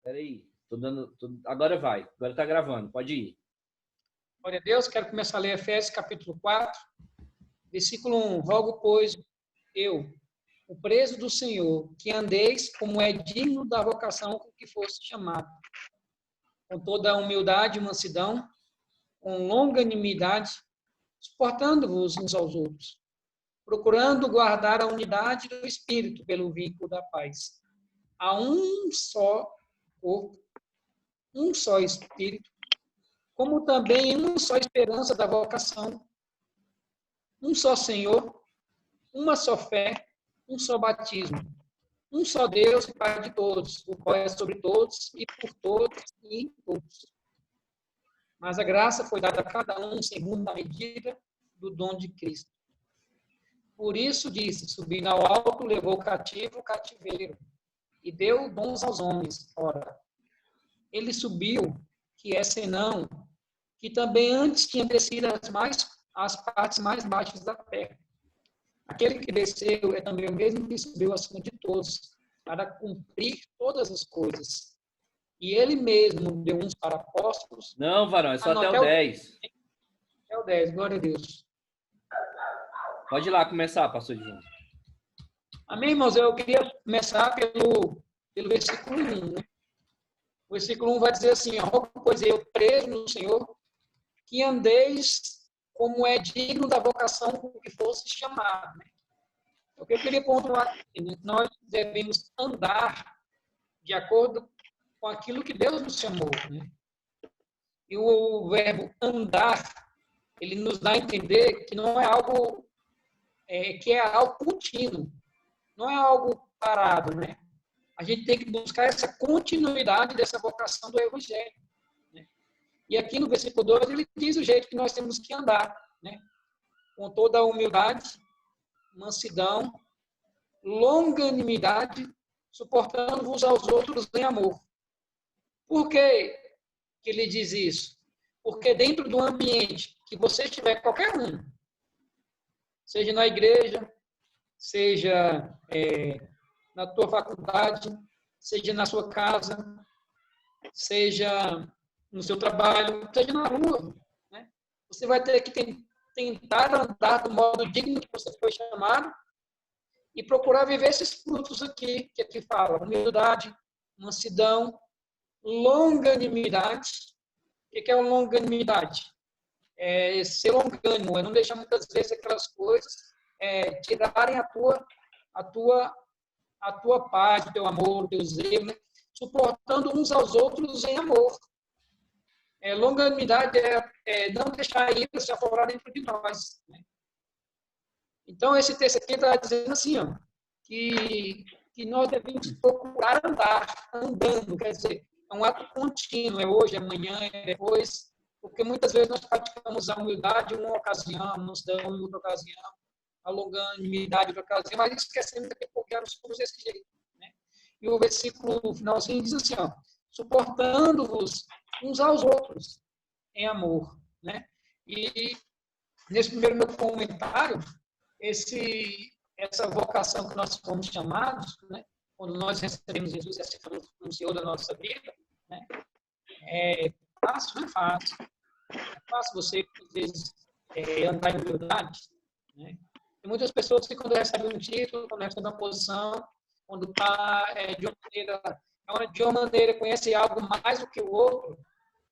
Peraí. Agora vai. Agora tá gravando. Pode ir. Glória a Deus, quero começar a ler Efésios capítulo 4, versículo 1. Rogo, pois, eu, o preso do Senhor, que andeis como é digno da vocação com que foste chamado, com toda a humildade e mansidão, com longanimidade, suportando-vos uns aos outros, procurando guardar a unidade do Espírito pelo vínculo da paz. Há um só corpo, um só Espírito, como também uma só esperança da vocação, um só Senhor, uma só fé, um só batismo, um só Deus e Pai de todos, o qual é sobre todos e por todos e em todos. Mas a graça foi dada a cada um segundo a medida do dom de Cristo. Por isso disse, subindo ao alto, levou cativo o cativeiro e deu dons aos homens. Ora, ele subiu, que é senão, que também antes tinha descido as partes mais baixas da terra. Aquele que desceu é também o mesmo que subiu acima de todos, para cumprir todas as coisas. E ele mesmo deu uns para apóstolos. Não, varão, é só até o 10. Até o 10, glória a Deus. Pode ir lá começar, pastor João. Amém, irmãos? Eu queria começar pelo versículo 1. Né? O versículo 1 vai dizer assim, pois eu, preso no Senhor, que andeis como é digno da vocação com que fosse chamado. Né? O que eu queria pontuar aqui, né? Nós devemos andar de acordo com aquilo que Deus nos chamou. Né? E o verbo andar, ele nos dá a entender que não é algo, que é algo contínuo, não é algo parado, né? A gente tem que buscar essa continuidade dessa vocação do Evangelho. Né? E aqui no versículo 2, ele diz o jeito que nós temos que andar, né? Com toda a humildade, mansidão, longanimidade, suportando-vos aos outros em amor. Por que ele diz isso? Porque dentro do ambiente que você estiver, qualquer um, seja na igreja, seja na tua faculdade, seja na sua casa, seja no seu trabalho, seja na rua, né? Você vai ter que tentar andar do modo digno que você foi chamado e procurar viver esses frutos aqui, que aqui fala, humildade, mansidão, longanimidade. O que é longanimidade? É ser longânimo, é não deixar muitas vezes aquelas coisas tirarem a tua paz, o teu amor, o teu zelo, né? Suportando uns aos outros em amor. Longanimidade é não deixar isso se aflorar dentro de nós. Né? Então, esse texto aqui está dizendo assim, ó, que nós devemos procurar andando, quer dizer, é um ato contínuo, é hoje, é amanhã, é depois, porque muitas vezes nós praticamos a humildade em uma ocasião, nos damos em outra ocasião, a longanimidade em outra ocasião, mas esquecemos que porque nós somos desse jeito. Né? E o versículo finalzinho diz assim, ó, suportando-vos uns aos outros em amor. Né? E nesse primeiro meu comentário, essa vocação que nós fomos chamados, né? Quando nós recebemos Jesus e aceitamos como Senhor da nossa vida, né? É fácil, não é fácil. É fácil você, às vezes, andar em humildade. Né? Tem muitas pessoas que, quando recebem um título, quando recebem uma posição, quando está de uma maneira, conhece algo mais do que o outro,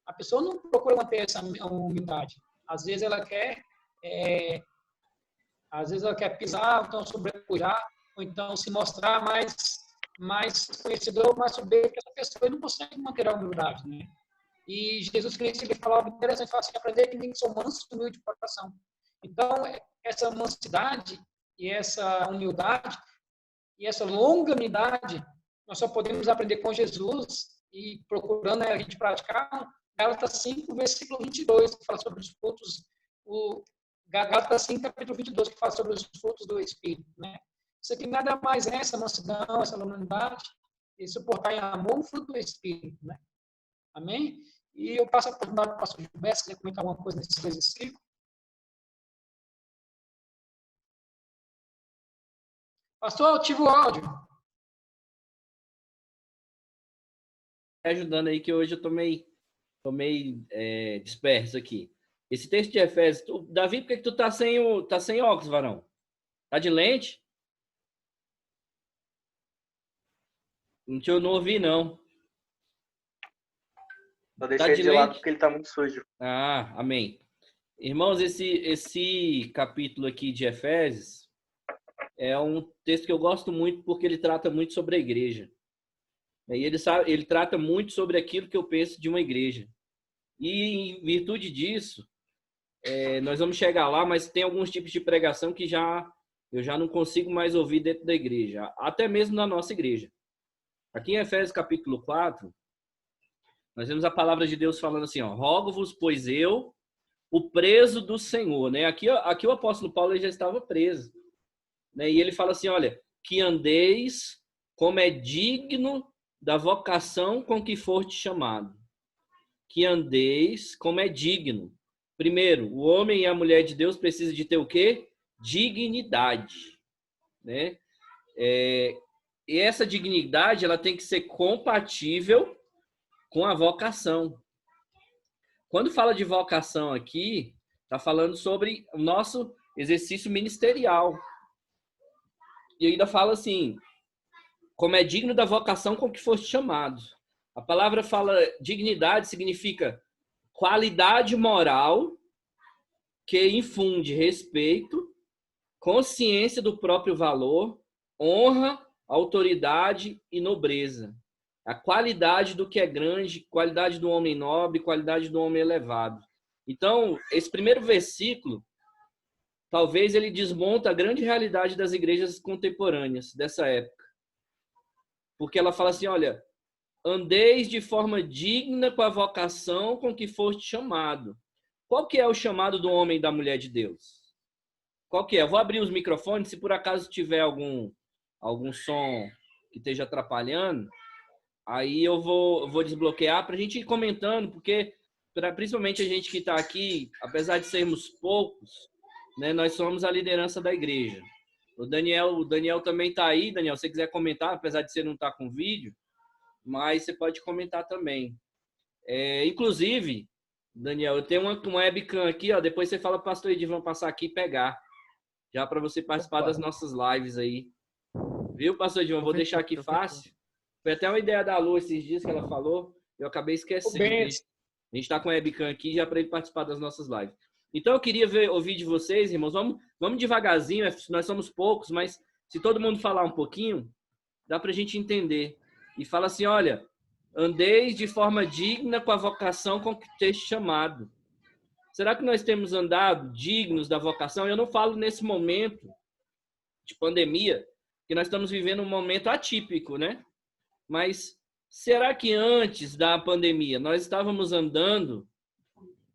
a pessoa não procura manter essa humildade. Às vezes ela quer pisar, ou então sobrepujar, ou então se mostrar mais conhecedor, mais soberbo que essa pessoa, e não consegue manter a humildade, né? E Jesus Cristo, ele falava interessante, fala assim, aprender que nem sou manso e humilde de coração. Então, essa mansidade e essa humildade e essa longanimidade, nós só podemos aprender com Jesus e procurando a gente praticar. Gálatas 5, versículo 22, que fala sobre os frutos, Gálatas 5, capítulo 22, que fala sobre os frutos do Espírito. Né? Isso aqui nada mais é essa mansidão, essa longanimidade, e suportar em amor o fruto do Espírito. Né? Amém? E eu passo a oportunidade para o pastor Gilberto, se quiser comentar alguma coisa nesses dois versículos. Pastor, ativa o áudio. ajudando aí, que hoje eu tô meio disperso aqui. Esse texto de Efésios, Davi, por que tu tá sem óculos, varão? Tá de lente? Eu não ouvi, não. Só Tá deixei de de lado lente? porque ele tá muito sujo. Ah, amém. Irmãos, esse capítulo aqui de Efésios é um texto que eu gosto muito porque ele trata muito sobre a igreja. E ele trata muito sobre aquilo que eu penso de uma igreja. E em virtude disso, nós vamos chegar lá, mas tem alguns tipos de pregação que eu já não consigo mais ouvir dentro da igreja, até mesmo na nossa igreja. Aqui em Efésios capítulo 4, nós vemos a palavra de Deus falando assim, ó, rogo-vos, pois eu, o preso do Senhor, né? Aqui o apóstolo Paulo já estava preso, né? E ele fala assim, olha, que andeis como é digno da vocação com que foste chamado. Que andeis como é digno. Primeiro, o homem e a mulher de Deus precisam de ter o quê? Dignidade, né? E essa dignidade, ela tem que ser compatível com a vocação. Quando fala de vocação aqui, está falando sobre o nosso exercício ministerial. E ainda fala assim, como é digno da vocação com que foste chamado. A palavra fala dignidade, significa qualidade moral que infunde respeito, consciência do próprio valor, honra, autoridade e nobreza. A qualidade do que é grande, qualidade do homem nobre, qualidade do homem elevado. Então, esse primeiro versículo, talvez ele desmonta a grande realidade das igrejas contemporâneas dessa época. Porque ela fala assim, olha, andeis de forma digna com a vocação com que foste chamado. Qual que é o chamado do homem e da mulher de Deus? Qual que é? Eu vou abrir os microfones, se por acaso tiver algum som que esteja atrapalhando, aí eu vou desbloquear para a gente ir comentando, porque principalmente a gente que está aqui, apesar de sermos poucos, né, nós somos a liderança da igreja. O Daniel também está aí. Daniel, se você quiser comentar, apesar de você não estar com vídeo, mas você pode comentar também. Inclusive, Daniel, eu tenho uma webcam aqui, ó, depois você fala para o pastor Edivan passar aqui e pegar, já para você participar das nossas lives aí. Viu, pastor Edivan? Vou deixar aqui fácil. Foi até uma ideia da Lu esses dias que ela falou, eu acabei esquecendo. A gente está com a webcam aqui já para ele participar das nossas lives. Então, eu queria ouvir de vocês, irmãos. Vamos devagarzinho, nós somos poucos, mas se todo mundo falar um pouquinho, dá para a gente entender. E fala assim, olha, andeis de forma digna com a vocação com que teste chamado. Será que nós temos andado dignos da vocação? Eu não falo nesse momento de pandemia, que nós estamos vivendo um momento atípico, né? Mas será que antes da pandemia nós estávamos andando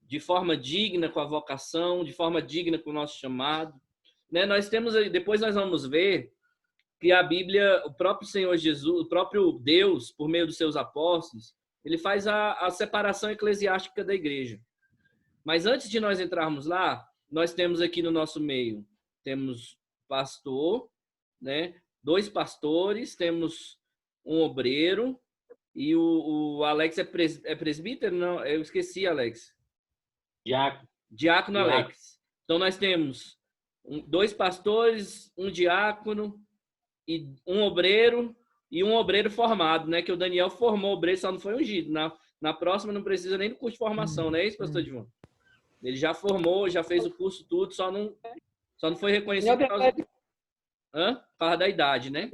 de forma digna com a vocação, de forma digna com o nosso chamado? Né? Depois nós vamos ver que a Bíblia, o próprio Senhor Jesus, o próprio Deus, por meio dos seus apóstolos, ele faz a separação eclesiástica da igreja. Mas antes de nós entrarmos lá, nós temos aqui no nosso meio, temos pastor, né? 2 pastores, temos um obreiro, e o Alex é presbítero? Não, eu esqueci, Alex. Diácono Alex. Então nós temos 2 pastores, um diácono, e um obreiro e um obreiro formado, né? Que o Daniel formou o obreiro, só não foi ungido. Na próxima não precisa nem do curso de formação, não é isso, pastor Edivon? Ele já formou, já fez o curso tudo, só não foi reconhecido por causa da idade, né?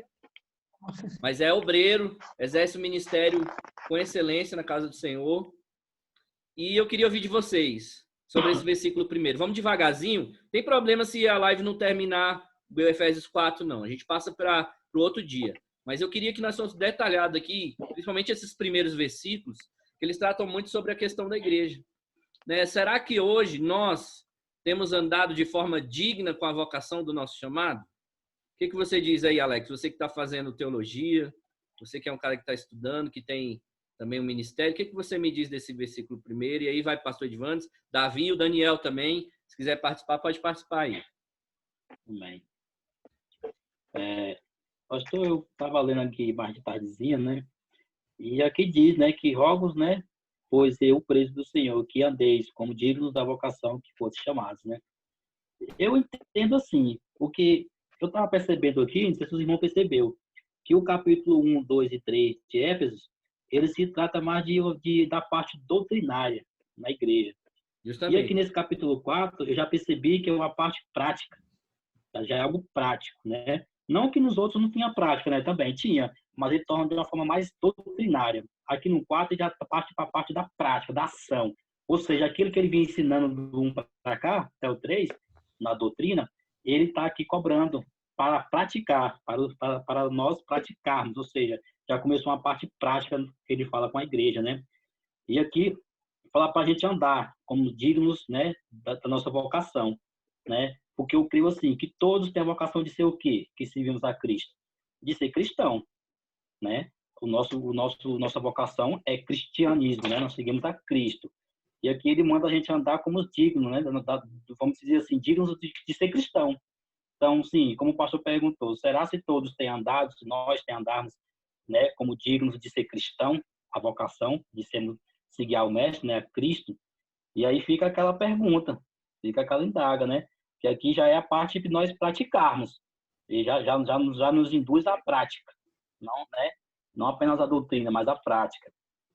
Mas é obreiro, exerce o ministério com excelência na casa do Senhor. E eu queria ouvir de vocês sobre esse versículo primeiro. Vamos devagarzinho. Tem problema se a live não terminar do Efésios 4, não. A gente passa para o outro dia. Mas eu queria que nós fossemos detalhados aqui, principalmente esses primeiros versículos, que eles tratam muito sobre a questão da igreja. Né? Será que hoje nós temos andado de forma digna com a vocação do nosso chamado? O que você diz aí, Alex? Você que está fazendo teologia, você que é um cara que está estudando, que tem também um ministério, o que você me diz desse versículo primeiro? E aí vai pastor Edvandes, Davi e o Daniel também. Se quiser participar, pode participar aí. Também. Pastor, eu estava lendo aqui mais de tardezinha, né? E aqui diz, né, que rogos, né, pois eu, preso do Senhor, que andeis como dignos da vocação que fosse chamados, né? Eu entendo assim, porque eu estava percebendo aqui, não sei se os irmãos percebeu, que o capítulo 1, 2 e 3 de Éfesos, ele se trata mais da parte doutrinária na igreja. E aqui Justamente. nesse capítulo 4 eu já percebi que é uma parte prática, já é algo prático, né? Não que nos outros não tinha prática, né? Também tinha, mas ele torna de uma forma mais doutrinária. Aqui no 4 ele já parte para a parte da prática, da ação. Ou seja, aquilo que ele vinha ensinando do 1 para cá, até o 3, na doutrina, ele está aqui cobrando para praticar, para nós praticarmos. Ou seja, já começou uma parte prática que ele fala com a igreja, né? E aqui falar para a gente andar como dignos, né, da nossa vocação, né? Porque eu creio assim que todos têm a vocação de ser o quê? Que servimos a Cristo, de ser cristão, né? Nossa vocação é cristianismo, né? Nós seguimos a Cristo. E aqui ele manda a gente andar como dignos, né? Vamos dizer assim, dignos de ser cristão. Então, sim, como o pastor perguntou, será se todos têm andado, se nós temos andarmos, né, como dignos de ser cristão, a vocação de sermos seguir ao mestre, né, a Cristo? E aí fica aquela pergunta, fica aquela indaga, né? Que aqui já é a parte de nós praticarmos. E já nos induz à prática, não, né? Não apenas a doutrina, mas a prática.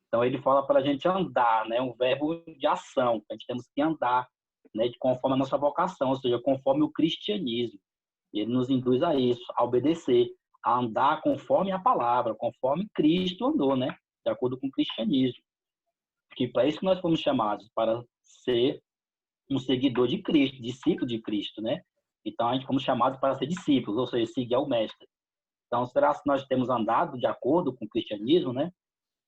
Então ele fala para a gente andar, né? Um verbo de ação. A gente temos que andar, né? Conforme a nossa vocação, ou seja, conforme o cristianismo. Ele nos induz a isso, a obedecer, a andar conforme a palavra, conforme Cristo andou, né? De acordo com o cristianismo. Que para isso que nós fomos chamados, para ser um seguidor de Cristo, discípulo de Cristo, né? Então a gente fomos chamados para ser discípulos, ou seja, seguir ao mestre. Então, será que nós temos andado de acordo com o cristianismo, né?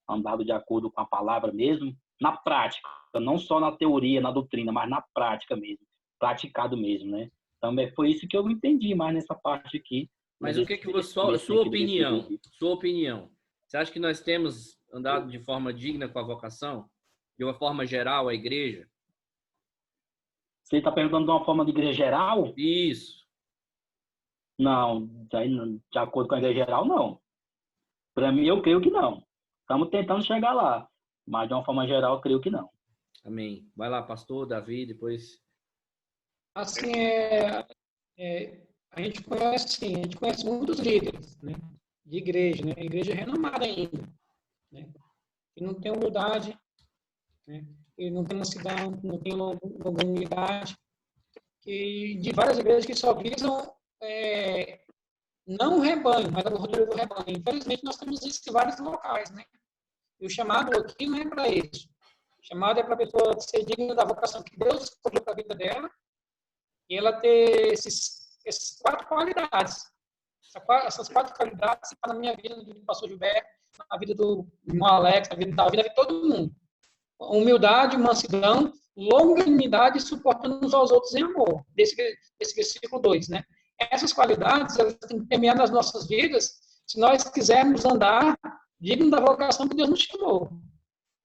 Andado de acordo com a palavra mesmo, na prática, não só na teoria, na doutrina, mas na prática mesmo, praticado mesmo, né? Então, foi isso que eu entendi mais nessa parte aqui, né, Mas o que que você, comecinho sua aqui do versículo opinião, aqui. sua opinião, você acha que nós temos andado de forma digna com a vocação? De uma forma geral, a igreja? Você está perguntando de uma forma de igreja geral? Isso. Não, de acordo com a igreja geral, não. Para mim, eu creio que não. Estamos tentando chegar lá, mas de uma forma geral, eu creio que não. Amém. Vai lá, pastor Davi, depois. Assim, a gente conhece, sim, a gente conhece muitos líderes, né, de igreja, né, igreja renomada ainda, né, que não tem humildade, né, que não tem mansidão, não tem longanimidade, que de várias igrejas que só visam não o rebanho, mas a gordura do rebanho. Infelizmente, nós temos isso em vários locais, né? E o chamado aqui não é para isso. O chamado é para a pessoa ser digna da vocação que Deus escolheu para a vida dela e ela ter essas quatro qualidades. Essas quatro qualidades na minha vida, na vida do pastor Gilberto, na vida do irmão Alex, na vida da vida de todo mundo. Humildade, mansidão, longanimidade e suportando uns aos outros em amor. Desse versículo 2, né? Essas qualidades, elas têm que permear nas nossas vidas se nós quisermos andar digno da vocação que Deus nos chamou.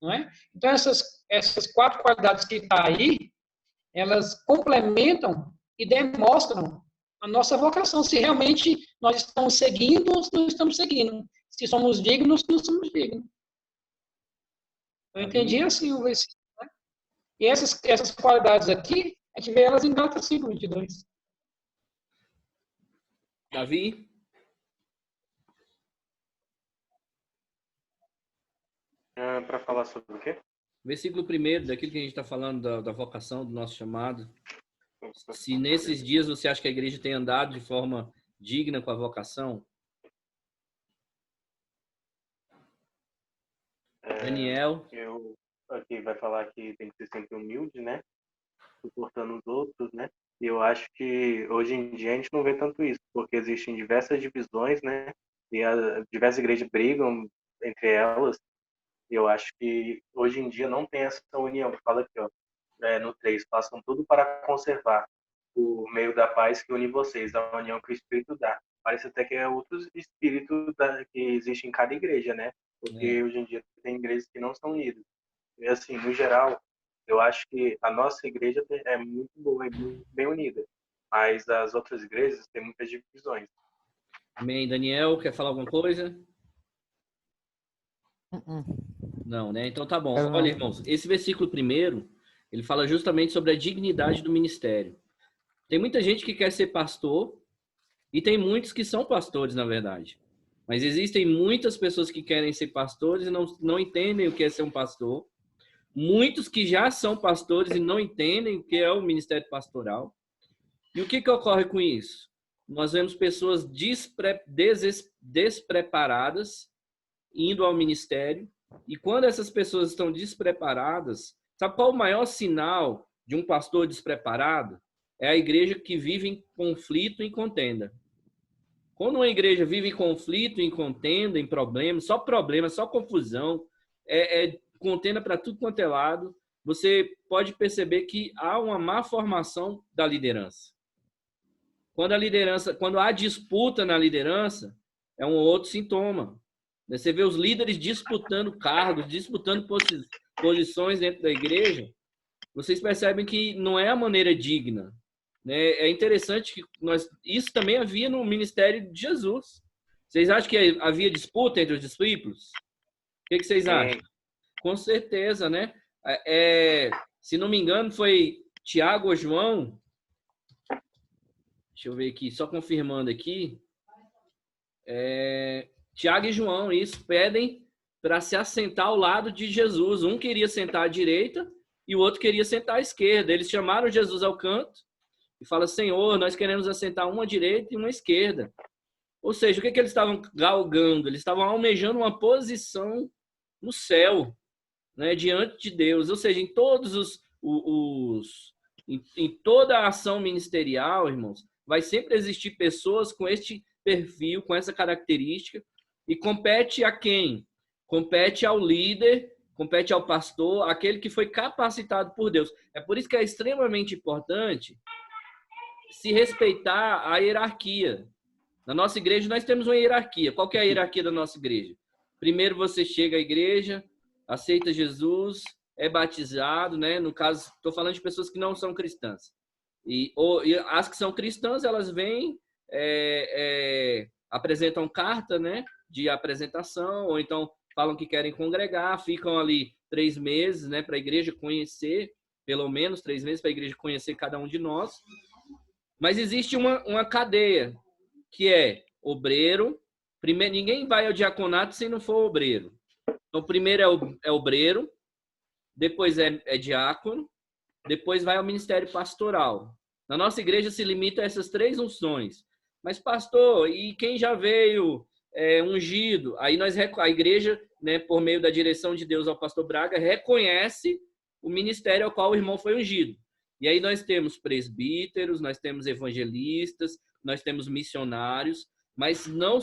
Não é? Então, essas quatro qualidades que estão aí, elas complementam e demonstram a nossa vocação, se realmente nós estamos seguindo ou se não estamos seguindo, se somos dignos ou não somos dignos. Eu entendi assim o versículo. Né? E essas qualidades aqui, a gente vê elas em Gálatas 5:22. Davi? Para falar sobre o quê? Versículo 1, daquilo que a gente está falando, da vocação, do nosso chamado. Se nesses dias você acha que a igreja tem andado de forma digna com a vocação? Daniel? Eu aqui vai falar que tem que ser sempre humilde, né? Suportando os outros, né? E eu acho que hoje em dia a gente não vê tanto isso, porque existem diversas divisões, né? E diversas igrejas brigam entre elas. E eu acho que hoje em dia não tem essa união. Fala aqui, ó, no 3, façam tudo para conservar o meio da paz que une vocês, a união que o Espírito dá. Parece até que é outro espírito que existe em cada igreja, né? Porque hoje em dia tem igrejas que não são unidas. E assim, no geral, eu acho que a nossa igreja é muito boa, é muito bem unida. Mas as outras igrejas têm muitas divisões. Amém. Daniel, quer falar alguma coisa? Não, né? Então tá bom. Olha, irmãos, esse versículo primeiro, ele fala justamente sobre a dignidade do ministério. Tem muita gente que quer ser pastor e tem muitos que são pastores, na verdade. Mas existem muitas pessoas que querem ser pastores e não entendem o que é ser um pastor. Muitos que já são pastores e não entendem o que é o ministério pastoral. E o que ocorre com isso? Nós vemos pessoas despreparadas indo ao ministério. E quando essas pessoas estão despreparadas, sabe qual é o maior sinal de um pastor despreparado? É a igreja que vive em conflito e contenda. Quando uma igreja vive em conflito, em contenda, em problemas, só confusão, contenda para tudo quanto é lado, você pode perceber que há uma má formação da liderança. Quando há disputa na liderança, é um outro sintoma. Você vê os líderes disputando cargos, disputando posições dentro da igreja, vocês percebem que não é a maneira digna. É interessante que isso também havia no ministério de Jesus. Vocês acham que havia disputa entre os discípulos? O que vocês acham? Com certeza, né? Se não me engano, foi Tiago ou João. Deixa eu ver aqui, só confirmando aqui. Tiago e João, isso, pedem para se assentar ao lado de Jesus. Um queria sentar à direita e o outro queria sentar à esquerda. Eles chamaram Jesus ao canto e fala: Senhor, nós queremos assentar uma à direita e uma à esquerda. Ou seja, o que eles estavam galgando? Eles estavam almejando uma posição no céu, né, diante de Deus. Ou seja, em todos em toda a ação ministerial, irmãos, vai sempre existir pessoas com este perfil, com essa característica, e compete a quem? Compete ao líder, compete ao pastor, aquele que foi capacitado por Deus. É por isso que é extremamente importante se respeitar a hierarquia. Na nossa igreja, nós temos uma hierarquia. Qual que é a hierarquia da nossa igreja? Primeiro você chega à igreja, aceita Jesus, é batizado, né? No caso, estou falando de pessoas que não são cristãs. E as que são cristãs, elas vêm, apresentam carta, né, de apresentação, ou então falam que querem congregar, ficam ali 3 meses, né, para a igreja conhecer, pelo menos 3 meses para a igreja conhecer cada um de nós. Mas existe uma cadeia, que é obreiro. Primeiro, ninguém vai ao diaconato se não for obreiro. Então, primeiro é obreiro, depois é diácono, depois vai ao ministério pastoral. Na nossa igreja se limita a essas 3 unções. Mas, pastor, e quem já veio ungido? Aí a igreja, né, por meio da direção de Deus ao pastor Braga, reconhece o ministério ao qual o irmão foi ungido. E aí nós temos presbíteros, nós temos evangelistas, nós temos missionários, mas não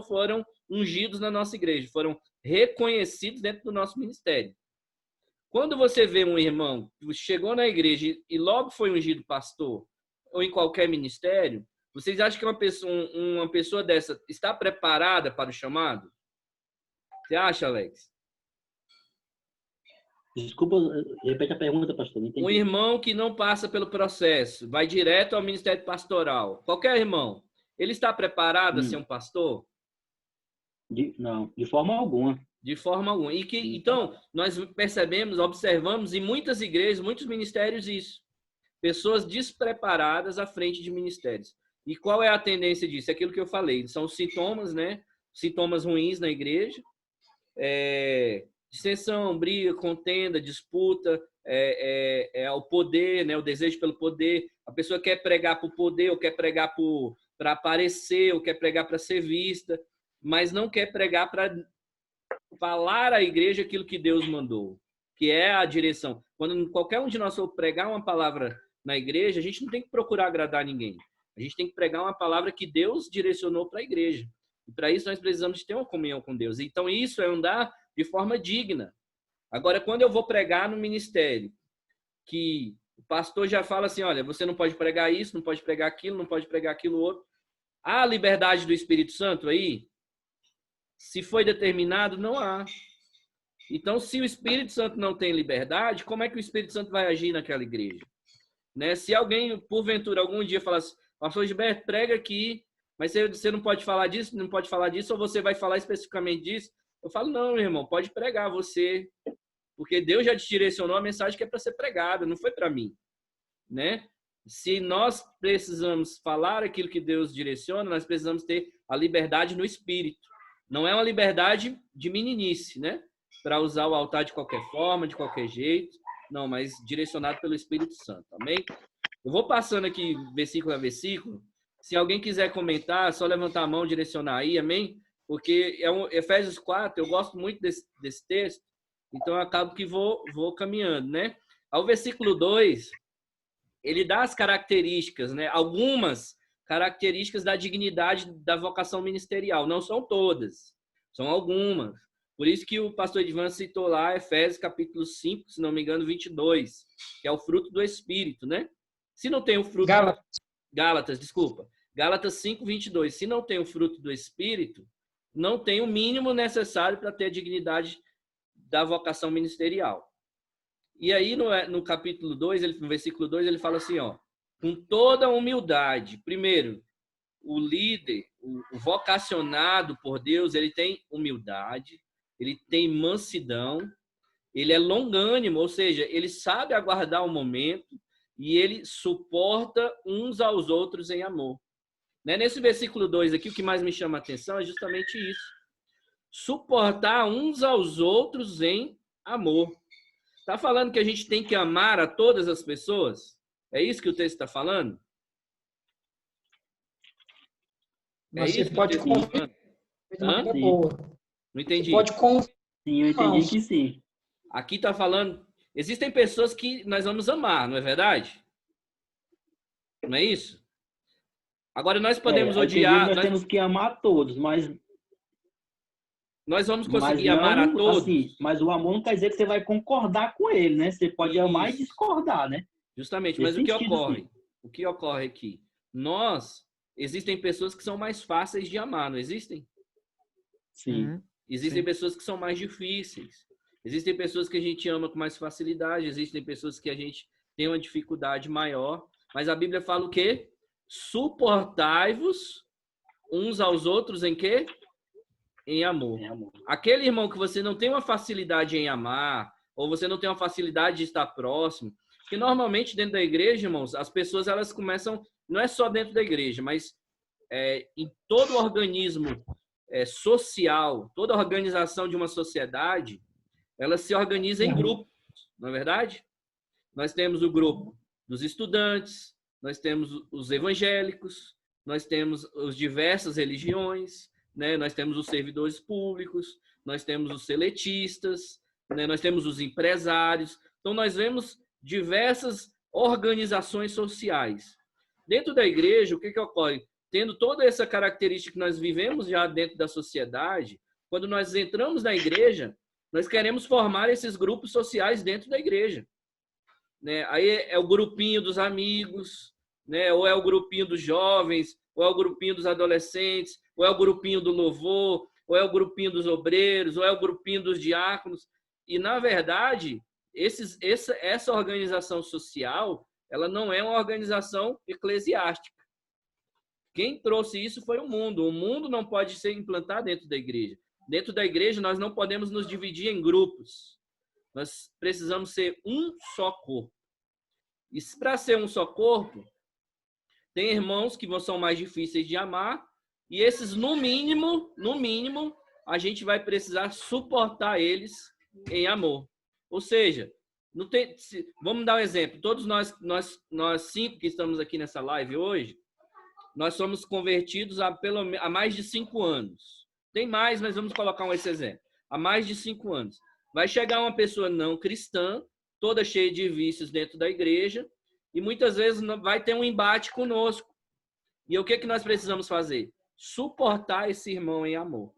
foram ungidos na nossa igreja, foram reconhecidos dentro do nosso ministério. Quando você vê um irmão que chegou na igreja e logo foi ungido pastor, ou em qualquer ministério, vocês acham que uma pessoa dessa está preparada para o chamado? Você acha, Alex? Desculpa, repete a pergunta, pastor. Não entendi. Um irmão que não passa pelo processo, vai direto ao ministério pastoral. Qualquer irmão, ele está preparado a ser um pastor? Não, de forma alguma. De forma alguma. Então, nós observamos em muitas igrejas, muitos ministérios isso. Pessoas despreparadas à frente de ministérios. E qual é a tendência disso? É aquilo que eu falei. São sintomas, né? Sintomas ruins na igreja. Dissensão, briga, contenda, disputa, o poder, né? O desejo pelo poder. A pessoa quer pregar por poder, ou quer pregar para aparecer, ou quer pregar para ser vista, mas não quer pregar para falar à igreja aquilo que Deus mandou, que é a direção. Quando qualquer um de nós for pregar uma palavra na igreja, a gente não tem que procurar agradar ninguém. A gente tem que pregar uma palavra que Deus direcionou para a igreja. E para isso nós precisamos de ter uma comunhão com Deus. Então isso é andar de forma digna. Agora, quando eu vou pregar no ministério, que o pastor já fala assim, olha, você não pode pregar isso, não pode pregar aquilo, não pode pregar aquilo outro. Há a liberdade do Espírito Santo aí? Se foi determinado, não há. Então, se o Espírito Santo não tem liberdade, como é que o Espírito Santo vai agir naquela igreja? Né? Se alguém, porventura, algum dia falar assim, pastor Gilberto, prega aqui, mas você não pode falar disso, não pode falar disso, ou você vai falar especificamente disso, Eu falo, não, meu irmão, pode pregar você, porque Deus já te direcionou a mensagem que é para ser pregada, não foi para mim, né? Se nós precisamos falar aquilo que Deus direciona, nós precisamos ter a liberdade no espírito. Não é uma liberdade de meninice, né? Para usar o altar de qualquer forma, de qualquer jeito. Não, mas direcionado pelo Espírito Santo, amém? Eu vou passando aqui versículo a versículo. Se alguém quiser comentar, é só levantar a mão, direcionar aí, amém? Porque Efésios 4, eu gosto muito desse texto, então eu acabo que vou caminhando, né? Ao versículo 2, ele dá as características, né? Algumas características da dignidade da vocação ministerial. Não são todas, são algumas. Por isso que o pastor Edvan citou lá Efésios capítulo 5, se não me engano, 22, que é o fruto do Espírito, né? Se não tem o fruto... Gálatas, desculpa. Gálatas 5, 22. Se não tem o fruto do Espírito, não tem o mínimo necessário para ter a dignidade da vocação ministerial. E aí, no capítulo 2, no versículo 2, ele fala assim, ó, com toda humildade. Primeiro, o líder, o vocacionado por Deus, ele tem humildade, ele tem mansidão, ele é longânimo, ou seja, ele sabe aguardar o momento e ele suporta uns aos outros em amor. Né? Nesse versículo 2 aqui, o que mais me chama a atenção é justamente isso. Suportar uns aos outros em amor. Está falando que a gente tem que amar a todas as pessoas? É isso que o texto está falando? Mas você pode convidar de maneira boa. Não entendi. Você pode convidar. Sim, eu entendi que sim. Aqui está falando... Existem pessoas que nós vamos amar, não é verdade? Não é isso? Agora, nós podemos odiar... Nós temos que amar todos, mas... Nós vamos conseguir amar a todos. Assim, mas o amor não quer dizer que você vai concordar com ele, né? Você pode amar e discordar, né? Justamente, mas o que ocorre? O que ocorre aqui? Existem pessoas que são mais fáceis de amar, não existem? Sim. Existem pessoas que são mais difíceis. Existem pessoas que a gente ama com mais facilidade, existem pessoas que a gente tem uma dificuldade maior. Mas a Bíblia fala o quê? Suportai-vos uns aos outros em quê? Em amor. Aquele irmão que você não tem uma facilidade em amar, ou você não tem uma facilidade de estar próximo, que normalmente dentro da igreja, irmãos, as pessoas elas começam, não é só dentro da igreja, mas em todo organismo social, toda organização de uma sociedade, ela se organiza em grupos, não é verdade? Nós temos o grupo dos estudantes, nós temos os evangélicos, nós temos as diversas religiões, né? Nós temos os servidores públicos, nós temos os seletistas, né? Nós temos os empresários. Então, nós vemos diversas organizações sociais. Dentro da igreja, o que ocorre? Tendo toda essa característica que nós vivemos já dentro da sociedade, quando nós entramos na igreja, nós queremos formar esses grupos sociais dentro da igreja. Né? Aí é o grupinho dos amigos, né? Ou é o grupinho dos jovens, ou é o grupinho dos adolescentes, ou é o grupinho do louvor, ou é o grupinho dos obreiros, ou é o grupinho dos diáconos. E, na verdade, essa organização social, ela não é uma organização eclesiástica. Quem trouxe isso foi o mundo. O mundo não pode ser implantado dentro da igreja. Dentro da igreja, nós não podemos nos dividir em grupos. Nós precisamos ser um só corpo. E para ser um só corpo, tem irmãos que são mais difíceis de amar, e esses, no mínimo, a gente vai precisar suportar eles em amor. Ou seja, vamos dar um exemplo. Todos nós 5 que estamos aqui nessa live hoje, nós somos convertidos há mais de 5 anos. Tem mais, mas vamos colocar esse exemplo. Há mais de 5 anos. Vai chegar uma pessoa não cristã, toda cheia de vícios dentro da igreja, e muitas vezes vai ter um embate conosco. E o que nós precisamos fazer? Suportar esse irmão em amor.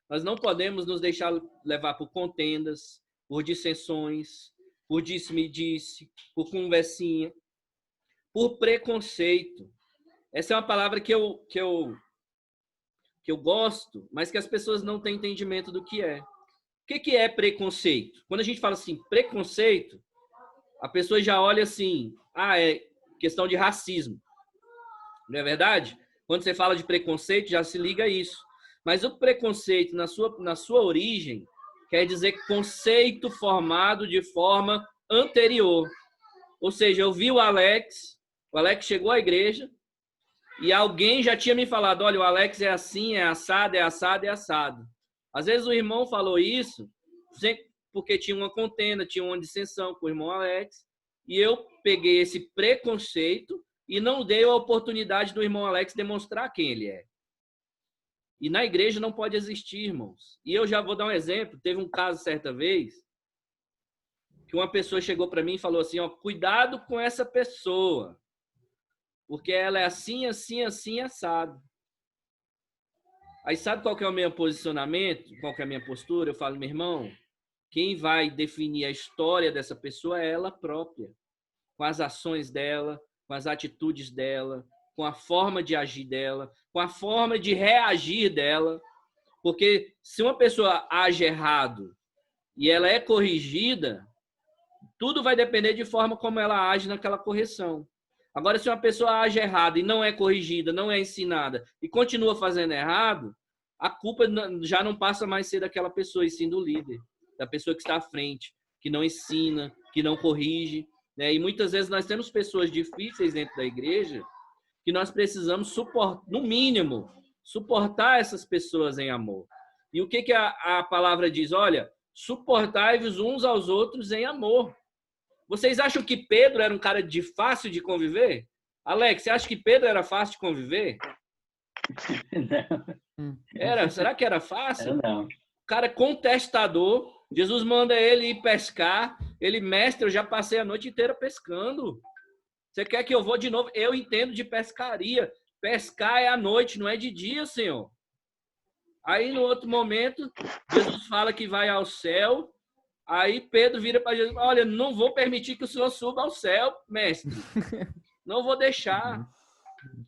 Nós não podemos nos deixar levar por contendas, por dissensões, por disse-me-disse, por conversinha, por preconceito. Essa é uma palavra que eu gosto, mas que as pessoas não têm entendimento do que é. O que é preconceito? Quando a gente fala assim, preconceito, a pessoa já olha assim, é questão de racismo. Não é verdade? Quando você fala de preconceito, já se liga a isso. Mas o preconceito, na sua origem, quer dizer conceito formado de forma anterior. Ou seja, eu vi o Alex chegou à igreja e alguém já tinha me falado, olha, o Alex é assim, é assado, é assado, é assado. Às vezes o irmão falou isso porque tinha uma contenda, tinha uma dissensão com o irmão Alex, e eu peguei esse preconceito e não dei a oportunidade do irmão Alex demonstrar quem ele é. E na igreja não pode existir, irmãos. E eu já vou dar um exemplo. Teve um caso certa vez que uma pessoa chegou para mim e falou assim, ó, cuidado com essa pessoa, porque ela é assim, assim, assim, assado. Aí sabe qual que é o meu posicionamento? Qual que é a minha postura? Eu falo, meu irmão, quem vai definir a história dessa pessoa é ela própria, com as ações dela, com as atitudes dela, com a forma de agir dela, com a forma de reagir dela. Porque se uma pessoa age errado e ela é corrigida, tudo vai depender de forma como ela age naquela correção. Agora, se uma pessoa age errado e não é corrigida, não é ensinada e continua fazendo errado, a culpa já não passa mais a ser daquela pessoa, e sim do líder, da pessoa que está à frente, que não ensina, que não corrige, né? E muitas vezes nós temos pessoas difíceis dentro da igreja que nós precisamos suportar, no mínimo, suportar essas pessoas em amor. E o que a palavra diz? Olha, suportai-vos uns aos outros em amor. Vocês acham que Pedro era um cara fácil de conviver? Alex, você acha que Pedro era fácil de conviver? Era? Será que era fácil? Não. O cara contestador. Jesus manda ele ir pescar. Ele, mestre, eu já passei a noite inteira pescando. Você quer que eu vou de novo? Eu entendo de pescaria. Pescar é à noite, não é de dia, Senhor. Aí, no outro momento, Jesus fala que vai ao céu. Aí Pedro vira para Jesus, olha, não vou permitir que o Senhor suba ao céu, mestre. Não vou deixar.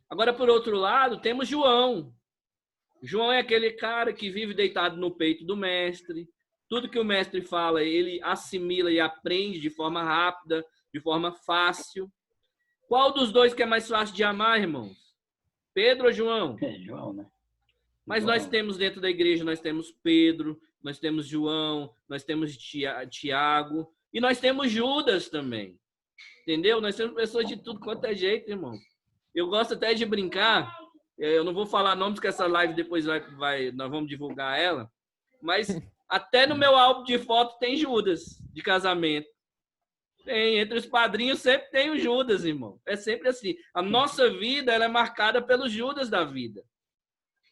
Agora, por outro lado, temos João. João é aquele cara que vive deitado no peito do mestre. Tudo que o mestre fala, ele assimila e aprende de forma rápida, de forma fácil. Qual dos dois que é mais fácil de amar, irmãos? Pedro ou João? É, João, né? Mas João. nós temos dentro da igreja, nós temos Pedro, nós temos João, nós temos Tiago e nós temos Judas também. Entendeu? Nós temos pessoas de tudo quanto é jeito, irmão. Eu gosto até de brincar. Eu não vou falar nomes, que essa live depois nós vamos divulgar ela. Mas até no meu álbum de foto tem Judas de casamento. Tem, entre os padrinhos sempre tem o Judas, irmão. É sempre assim. A nossa vida ela é marcada pelos Judas da vida.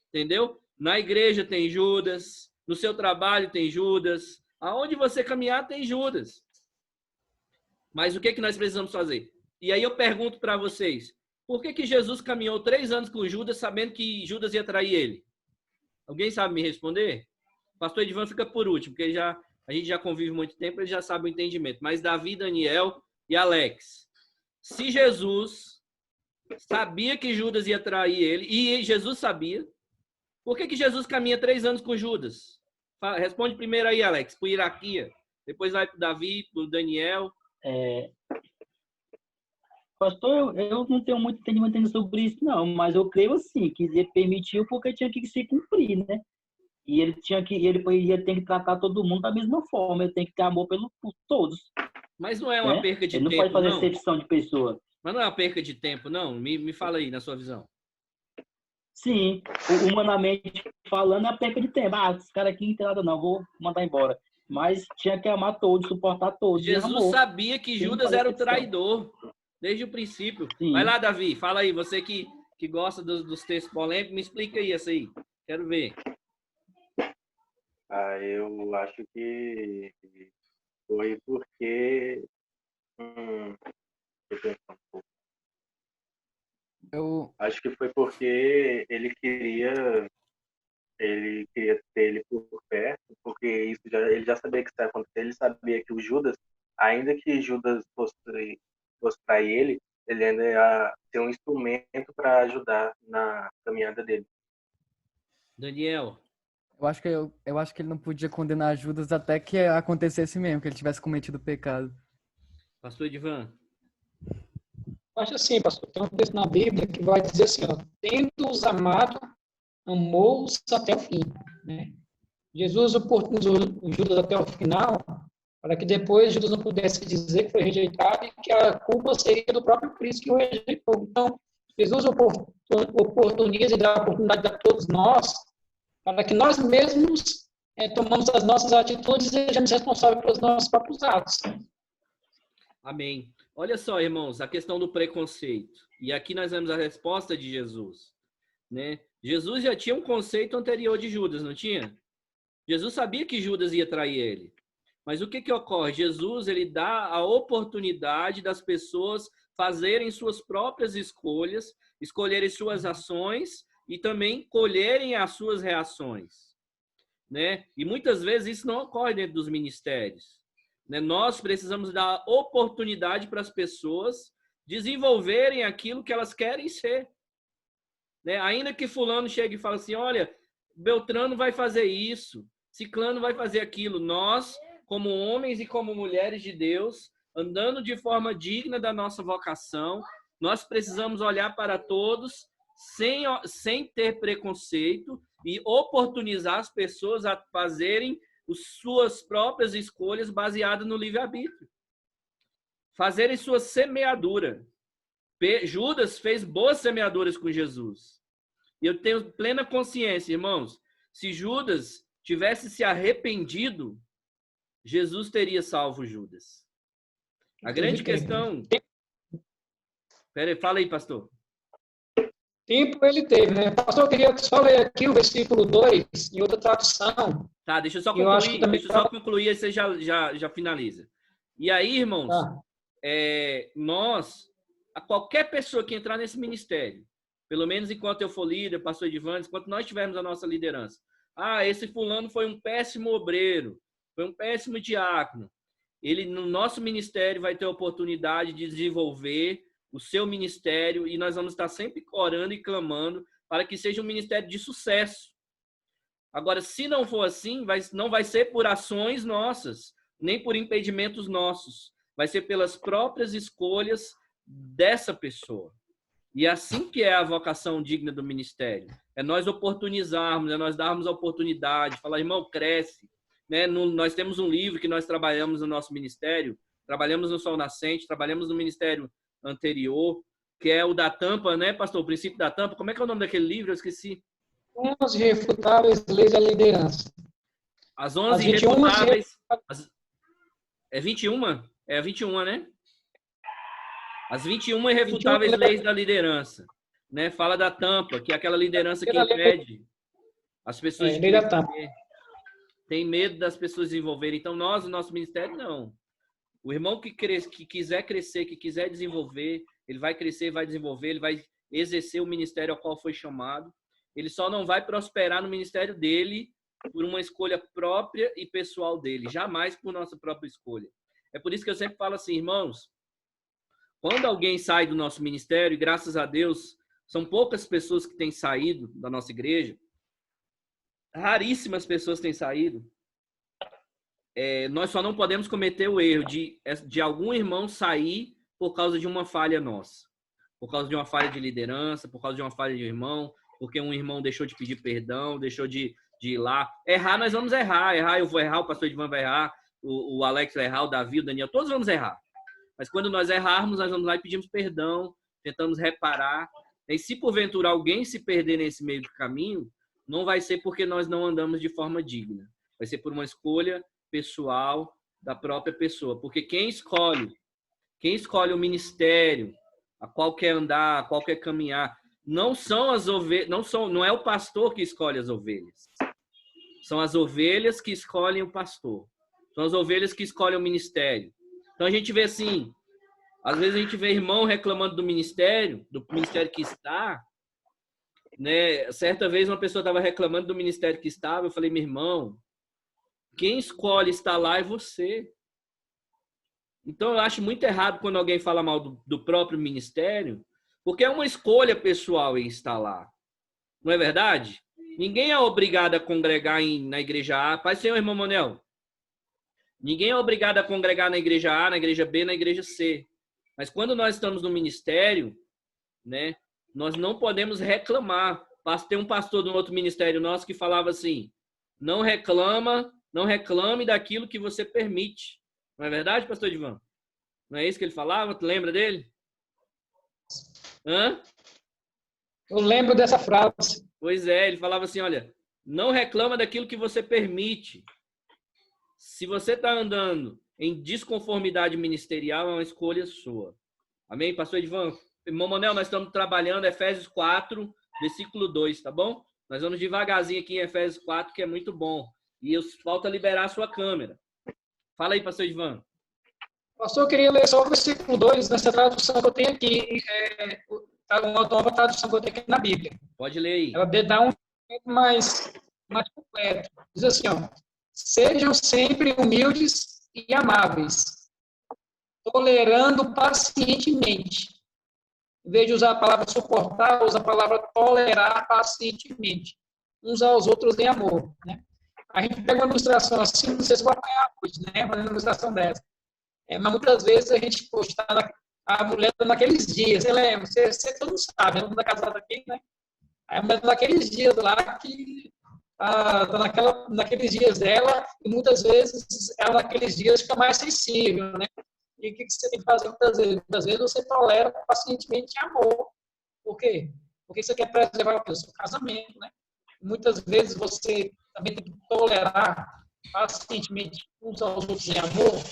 Entendeu? Na igreja tem Judas, no seu trabalho tem Judas, aonde você caminhar tem Judas. Mas o que nós precisamos fazer? E aí eu pergunto para vocês, por que Jesus caminhou 3 anos com Judas sabendo que Judas ia trair ele? Alguém sabe me responder? O pastor Edvan fica por último, porque a gente já convive muito tempo, ele já sabe o entendimento. Mas Davi, Daniel e Alex, se Jesus sabia que Judas ia trair ele, e Jesus sabia, por que Jesus caminha 3 anos com Judas? Responde primeiro aí, Alex, por hierarquia. Depois vai para o Davi, para o Daniel. Pastor, eu não tenho muito entendimento sobre isso, não. Mas eu creio assim, que ele permitiu porque tinha que se cumprir, né? E ele ia ter que tratar todo mundo da mesma forma. Ele tem que ter amor por todos. Mas não é uma perca de tempo, não? Ele não pode fazer exceção de pessoa. Mas não é uma perca de tempo, não? Me fala aí, na sua visão. Sim, humanamente falando, é a perca de tempo. Esse cara aqui não tem nada não, vou mandar embora. Mas tinha que amar todos, suportar todos. Jesus sabia que Judas era o traidor, desde o princípio. Sim. Vai lá, Davi, fala aí, você que gosta dos textos polêmicos, me explica aí essa aí, quero ver. Eu acho que foi porque... Acho que foi porque ele queria ter ele por perto, porque ele já sabia que isso ia acontecer. Ele sabia que o Judas, ainda que Judas fosse trair ele ainda ia ser um instrumento para ajudar na caminhada dele. Daniel. Eu acho que ele não podia condenar Judas até que acontecesse mesmo, que ele tivesse cometido pecado. Pastor Edvan. Eu acho assim, pastor, tem um texto na Bíblia que vai dizer assim, ó, tendo-os amado amou-os até o fim, né? Jesus oportunizou Judas até o final, para que depois Judas não pudesse dizer que foi rejeitado e que a culpa seria do próprio Cristo que o rejeitou. Então, Jesus oportuniza e dá a oportunidade a todos nós, para que nós mesmos tomamos as nossas atitudes e sejamos responsáveis pelos nossos próprios atos. Amém. Olha só, irmãos, a questão do preconceito. E aqui nós vemos a resposta de Jesus, né? Jesus já tinha um conceito anterior de Judas, não tinha? Jesus sabia que Judas ia trair ele. Mas o que ocorre? Jesus, ele dá a oportunidade das pessoas fazerem suas próprias escolhas, escolherem suas ações e também colherem as suas reações, né? E muitas vezes isso não ocorre dentro dos ministérios, né? Nós precisamos dar oportunidade para as pessoas desenvolverem aquilo que elas querem ser, né? Ainda que fulano chegue e fale assim, olha, Beltrano vai fazer isso, Ciclano vai fazer aquilo. Nós, como homens e como mulheres de Deus, andando de forma digna da nossa vocação, nós precisamos olhar para todos sem ter preconceito e oportunizar as pessoas a fazerem as suas próprias escolhas baseadas no livre-arbítrio. Fazerem sua semeadura. Judas fez boas semeaduras com Jesus. E eu tenho plena consciência, irmãos, se Judas tivesse se arrependido, Jesus teria salvo Judas. A grande questão... Peraí, fala aí, pastor. Tempo ele teve, né? Pastor, eu queria só ler aqui o versículo 2, em outra tradução. Tá, deixa eu só concluir, aí você já finaliza. E aí, irmãos, qualquer pessoa que entrar nesse ministério, pelo menos enquanto eu for líder, pastor Edivandes, enquanto nós tivermos a nossa liderança, esse fulano foi um péssimo obreiro, foi um péssimo diácono. Ele, no nosso ministério, vai ter a oportunidade de desenvolver o seu ministério e nós vamos estar sempre orando e clamando para que seja um ministério de sucesso. Agora, se não for assim, não vai ser por ações nossas, nem por impedimentos nossos. Vai ser pelas próprias escolhas dessa pessoa. E assim que é a vocação digna do ministério. É nós oportunizarmos, é nós darmos a oportunidade, falar, irmão, cresce. Né? Nós temos um livro que nós trabalhamos no nosso ministério, trabalhamos no Sol Nascente, trabalhamos no ministério anterior, que é o da tampa, né, pastor? O princípio da tampa. Como é que é o nome daquele livro? Eu esqueci. 11 irrefutáveis leis da liderança. As 11 irrefutáveis... É 21? É 21, né? As 21 irrefutáveis leis da liderança. Né? Fala da tampa, que é aquela liderança que impede as pessoas de tem medo das pessoas desenvolverem. Então, nós, o nosso ministério, não. O irmão que quiser crescer, que quiser desenvolver, ele vai crescer, vai desenvolver, ele vai exercer o ministério ao qual foi chamado. Ele só não vai prosperar no ministério dele por uma escolha própria e pessoal dele, jamais por nossa própria escolha. É por isso que eu sempre falo assim, irmãos, quando alguém sai do nosso ministério, e graças a Deus, são poucas pessoas que têm saído da nossa igreja, raríssimas pessoas têm saído, nós só não podemos cometer o erro de algum irmão sair por causa de uma falha nossa, por causa de uma falha de liderança, por causa de uma falha de um irmão, porque um irmão deixou de pedir perdão, deixou de ir lá. Errar, nós vamos errar. Errar, eu vou errar, o pastor Edvan vai errar, o Alex vai errar, o Davi, o Daniel, todos vamos errar. Mas quando nós errarmos, nós vamos lá e pedimos perdão, tentamos reparar. E se porventura alguém se perder nesse meio do caminho, não vai ser porque nós não andamos de forma digna. Vai ser por uma escolha pessoal da própria pessoa. Porque quem escolhe o ministério, a qual quer andar, a qual quer caminhar, não são as ovelhas, não é o pastor que escolhe as ovelhas. São as ovelhas que escolhem o pastor. São as ovelhas que escolhem o ministério. Então a gente vê assim, às vezes a gente vê irmão reclamando do ministério que está, né? Certa vez uma pessoa estava reclamando do ministério que estava, eu falei, meu irmão, quem escolhe estar lá é você. Então eu acho muito errado quando alguém fala mal do próprio ministério, porque é uma escolha pessoal em estar lá. Não é verdade? Ninguém é obrigado a congregar na igreja A. Pai, Senhor, irmão Monel. Ninguém é obrigado a congregar na igreja A, na igreja B, na igreja C. Mas quando nós estamos no ministério, né, nós não podemos reclamar, tem um pastor de um outro ministério nosso que falava assim: não reclame daquilo que você permite. Não é verdade, pastor Edvan? Não é isso que ele falava? Tu lembra dele? Hã? Eu lembro dessa frase. Pois é, ele falava assim, olha, não reclama daquilo que você permite. Se você está andando em desconformidade ministerial, é uma escolha sua. Amém, pastor Edvan? Irmão Monel, nós estamos trabalhando Efésios 4, versículo 2, tá bom? Nós vamos devagarzinho aqui em Efésios 4, que é muito bom. E falta liberar a sua câmera. Fala aí, pastor Edvan. Pastor, eu queria ler só o versículo 2 nessa tradução que eu tenho aqui. Uma nova tradução que eu tenho aqui na Bíblia. Pode ler aí. Ela dá um mais completo. Diz assim, ó, sejam sempre humildes e amáveis, tolerando pacientemente. Em vez de usar a palavra suportar, usa a palavra tolerar pacientemente, uns aos outros em amor, né? A gente pega uma ilustração assim, não sei se vou apanhar hoje, né? Uma ilustração dessa. Mas muitas vezes a gente está a mulher naqueles dias, você lembra? Você todo mundo sabe, ela não está casada aqui, né? Aí a mulher naqueles dias lá que tá naqueles dias dela, e muitas vezes ela naqueles dias fica mais sensível, né? E o que você tem que fazer muitas vezes? Muitas vezes você tolera pacientemente amor. Por quê? Porque você quer preservar o seu casamento, né? Muitas vezes você também tem que tolerar pacientemente uns aos outros em amor,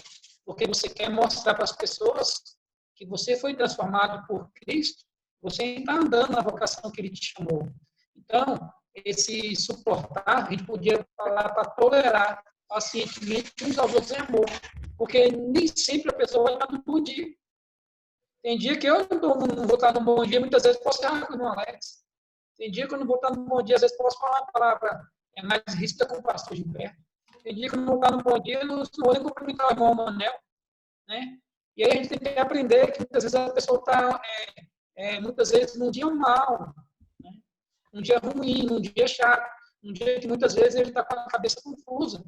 porque você quer mostrar para as pessoas que você foi transformado por Cristo, você está andando na vocação que Ele te chamou. Então, esse suportar, a gente podia falar para tolerar pacientemente uns aos outros em amor, porque nem sempre a pessoa vai estar no bom dia. Tem dia que eu não vou estar no bom dia, muitas vezes posso errar com o irmão Alex. Tem dia que eu não vou estar no bom dia, às vezes posso falar uma palavra mais ríspida com o pastor Gilberto. Tem dia que eu não vou estar no bom dia, não vou nem cumprimentar o irmão Manel, né? E aí a gente tem que aprender que muitas vezes a pessoa está, muitas vezes, num dia mal, né? Um dia ruim, um dia chato, um dia que muitas vezes ele está com a cabeça confusa.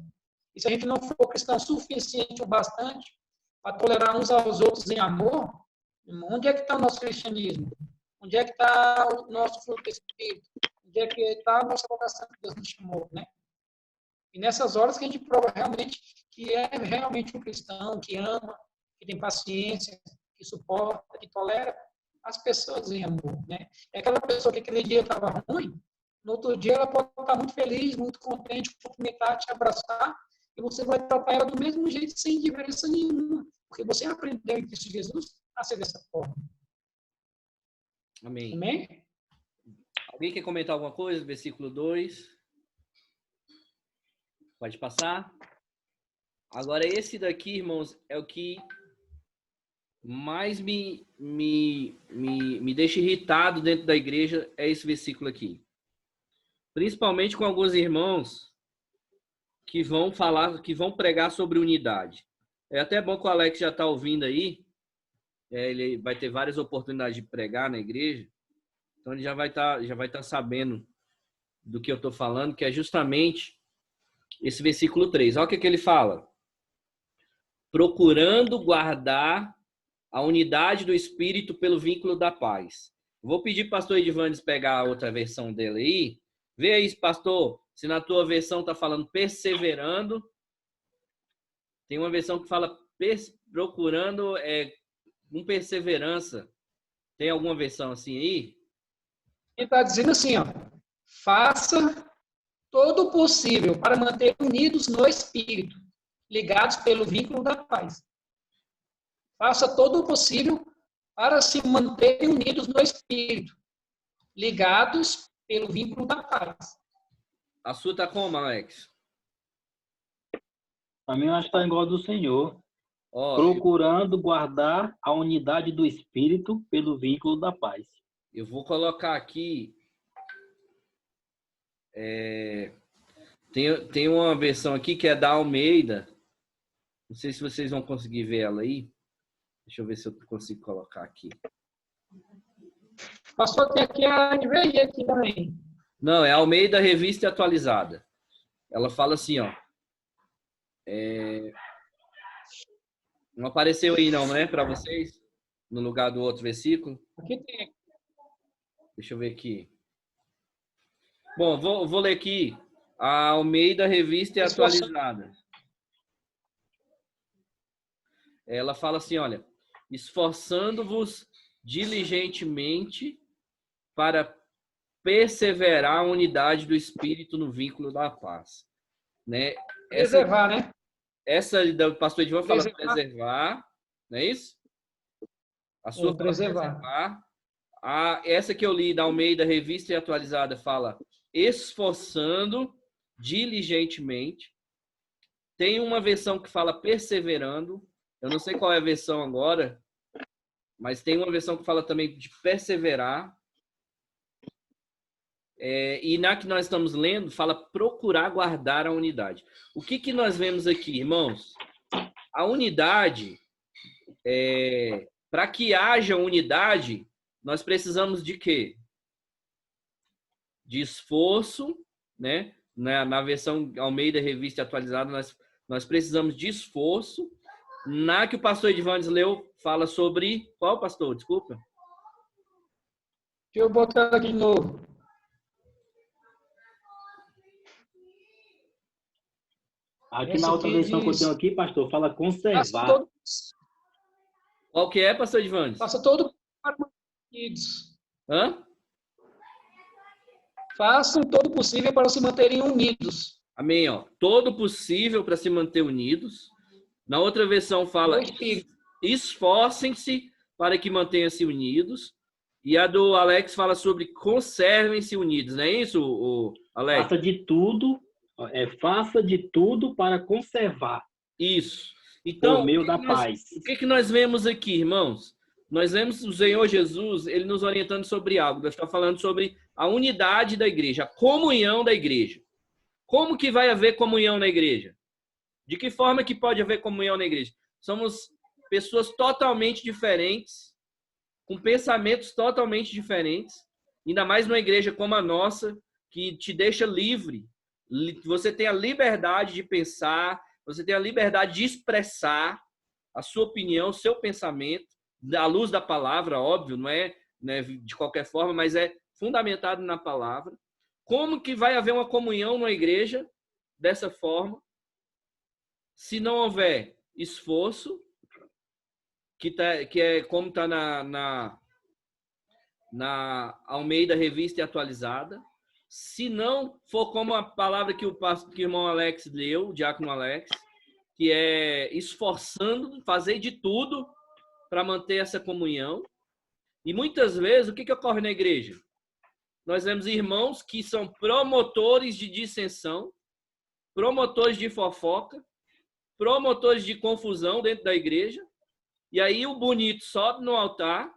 E se a gente não for cristão suficiente ou bastante para tolerar uns aos outros em amor, onde é que está o nosso cristianismo? Onde é que está o nosso fruto do Espírito? Onde é que está a nossa vocação que Deus nos chamou, né? E nessas horas que a gente prova realmente que é realmente um cristão, que ama, que tem paciência, que suporta, que tolera as pessoas em amor, né? É aquela pessoa que aquele dia estava ruim, no outro dia ela pode estar muito feliz, muito contente, cumprimentar, te abraçar, e você vai tratar ela do mesmo jeito, sem diferença nenhuma, porque você aprendeu em Cristo Jesus a ser dessa forma. Amém. Amém? Alguém quer comentar alguma coisa? Versículo 2. Pode passar. Agora, esse daqui, irmãos, é o que mais me deixa irritado dentro da igreja, é esse versículo aqui. Principalmente com alguns irmãos que vão pregar sobre unidade. É até bom que o Alex já está ouvindo aí. Ele vai ter várias oportunidades de pregar na igreja. Então, ele já vai estar sabendo do que eu estou falando, que é justamente esse versículo 3. Olha o que ele fala. Procurando guardar a unidade do Espírito pelo vínculo da paz. Vou pedir para o pastor Edvanes pegar a outra versão dele aí. Vê aí, pastor, se na tua versão está falando perseverando. Tem uma versão que fala procurando com perseverança. Tem alguma versão assim aí? Ele está dizendo assim, ó, faça todo o possível para manter unidos no Espírito, ligados pelo vínculo da paz. Faça todo o possível para se manter unidos no Espírito, ligados pelo vínculo da paz. A sua está como, Alex? Para mim, eu acho que está igual ao do Senhor. Procurando guardar a unidade do Espírito pelo vínculo da paz. Eu vou colocar aqui... Tem uma versão aqui que é da Almeida. Não sei se vocês vão conseguir ver ela aí. Deixa eu ver se eu consigo colocar aqui. Pastor, tem aqui a NVI aqui também. Não, é a Almeida Revista Atualizada. Ela fala assim, ó. Não apareceu aí não, né? Para vocês? No lugar do outro versículo. Aqui tem. Deixa eu ver aqui. Bom, vou ler aqui a Almeida Revista e Atualizada. Ela fala assim, olha, esforçando-vos diligentemente para perseverar a unidade do Espírito no vínculo da paz. Né? Preservar, né? Essa do pastor Edvan fala Preservar. preservar, não é isso? A sua fala preservar. Essa que eu li da Almeida Revista e Atualizada fala esforçando diligentemente. Tem uma versão que fala perseverando. Eu não sei qual é a versão agora, mas tem uma versão que fala também de perseverar. E na que nós estamos lendo, fala procurar guardar a unidade. O que nós vemos aqui, irmãos? A unidade, para que haja unidade, nós precisamos de quê? De esforço, né? Na versão Almeida Revista Atualizada, nós precisamos de esforço. Na que o pastor Edvandes leu, fala sobre... Qual, pastor? Desculpa. Deixa eu botar aqui de novo. Aqui na outra versão que eu tenho aqui, pastor, fala conservar. Qual que é, pastor Edvandes? Faça todo para unidos. Hã? Façam todo o possível para se manterem unidos. Amém, ó. Todo possível para se manter unidos. Na outra versão fala esforcem-se para que mantenham-se unidos. E a do Alex fala sobre conservem-se unidos. Não é isso, Alex? Faça de tudo para conservar. Isso. Então, por meio da paz. O que nós vemos aqui, irmãos? Nós vemos o Senhor Jesus, ele nos orientando sobre algo. Nós estamos falando sobre a unidade da igreja, a comunhão da igreja. Como que vai haver comunhão na igreja? De que forma que pode haver comunhão na igreja? Somos pessoas totalmente diferentes, com pensamentos totalmente diferentes, ainda mais numa igreja como a nossa, que te deixa livre. Você tem a liberdade de pensar, você tem a liberdade de expressar a sua opinião, o seu pensamento, à luz da palavra, óbvio, não é, né, de qualquer forma, mas é fundamentado na palavra. Como que vai haver uma comunhão na igreja dessa forma, se não houver esforço, que é como está na Almeida Revista e Atualizada, se não for como a palavra que o irmão Alex leu, o diácono Alex, que é esforçando, fazer de tudo para manter essa comunhão. E muitas vezes, o que ocorre na igreja? Nós vemos irmãos que são promotores de dissensão, promotores de fofoca, promotores de confusão dentro da igreja, e aí o bonito sobe no altar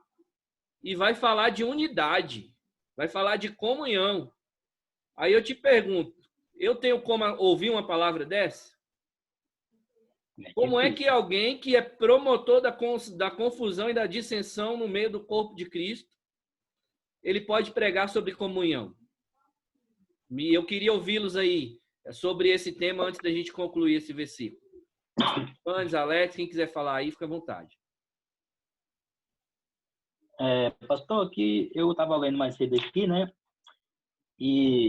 e vai falar de unidade, vai falar de comunhão. Aí eu te pergunto, eu tenho como ouvir uma palavra dessa? Como é que alguém que é promotor da confusão e da dissensão no meio do corpo de Cristo, ele pode pregar sobre comunhão? E eu queria ouvi-los aí sobre esse tema antes da gente concluir esse versículo. Antes, Alex, quem quiser falar aí, fica à vontade. Pastor, aqui eu estava lendo mais cedo aqui, né? E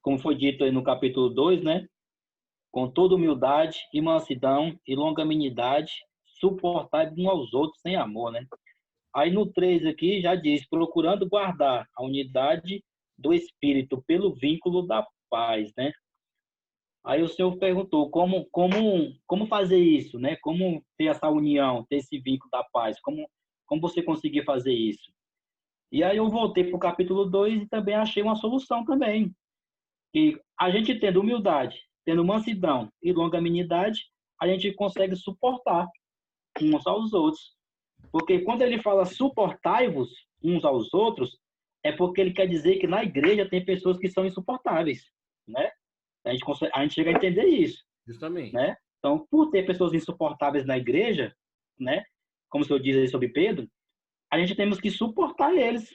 como foi dito aí no capítulo 2, né? Com toda humildade e mansidão e longanimidade, suportar uns aos outros sem amor, né? Aí no 3 aqui já diz, procurando guardar a unidade do Espírito pelo vínculo da paz, né? Aí o Senhor perguntou como fazer isso, né? Como ter essa união, ter esse vínculo da paz, como você conseguir fazer isso? E aí eu voltei para o capítulo 2 e também achei uma solução também. Que a gente tendo humildade, tendo mansidão e longanimidade, a gente consegue suportar uns aos outros. Porque quando ele fala suportai-vos uns aos outros, é porque ele quer dizer que na igreja tem pessoas que são insuportáveis, né? A gente chega a entender isso. Justamente. Né? Então, por ter pessoas insuportáveis na igreja, né? Como o senhor diz aí sobre Pedro, a gente temos que suportar eles,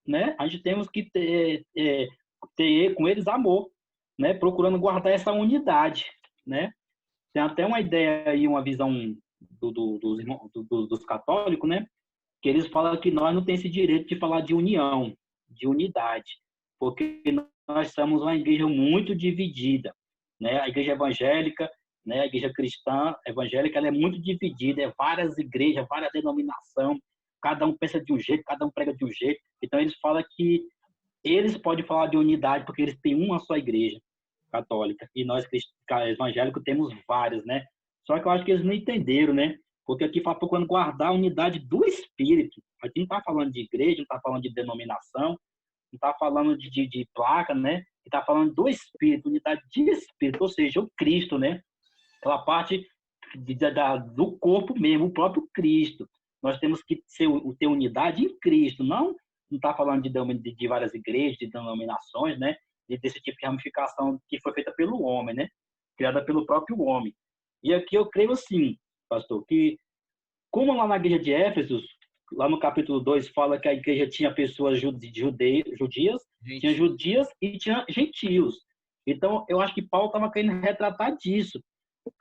né? A gente temos que ter com eles amor, né? Procurando guardar essa unidade, né? Tem até uma ideia aí, uma visão dos católicos, né? Que eles falam que nós não temos esse direito de falar de união, de unidade. porque nós somos uma igreja muito dividida, né? A igreja evangélica, né? A igreja cristã evangélica, ela é muito dividida, é várias igrejas, várias denominações, cada um pensa de um jeito, cada um prega de um jeito. Então eles falam que eles podem falar de unidade porque eles têm uma só igreja católica e nós evangélicos temos várias, né? Só que eu acho que eles não entenderam, né? Porque aqui fala procurando guardar a unidade do Espírito. Aqui não está falando de igreja, não está falando de denominação, não está falando de placa, né? Está falando do Espírito, unidade de Espírito, ou seja, o Cristo, né? Aquela parte do corpo mesmo, o próprio Cristo. Nós temos que ter unidade em Cristo, não está falando de várias igrejas, de denominações, né? Desse tipo de ramificação que foi feita pelo homem, né? Criada pelo próprio homem. E aqui eu creio assim, pastor, que como lá na igreja de Éfeso, lá no capítulo 2, fala que a igreja tinha pessoas judias, tinha judias e tinha gentios. Então, eu acho que Paulo estava querendo retratar disso.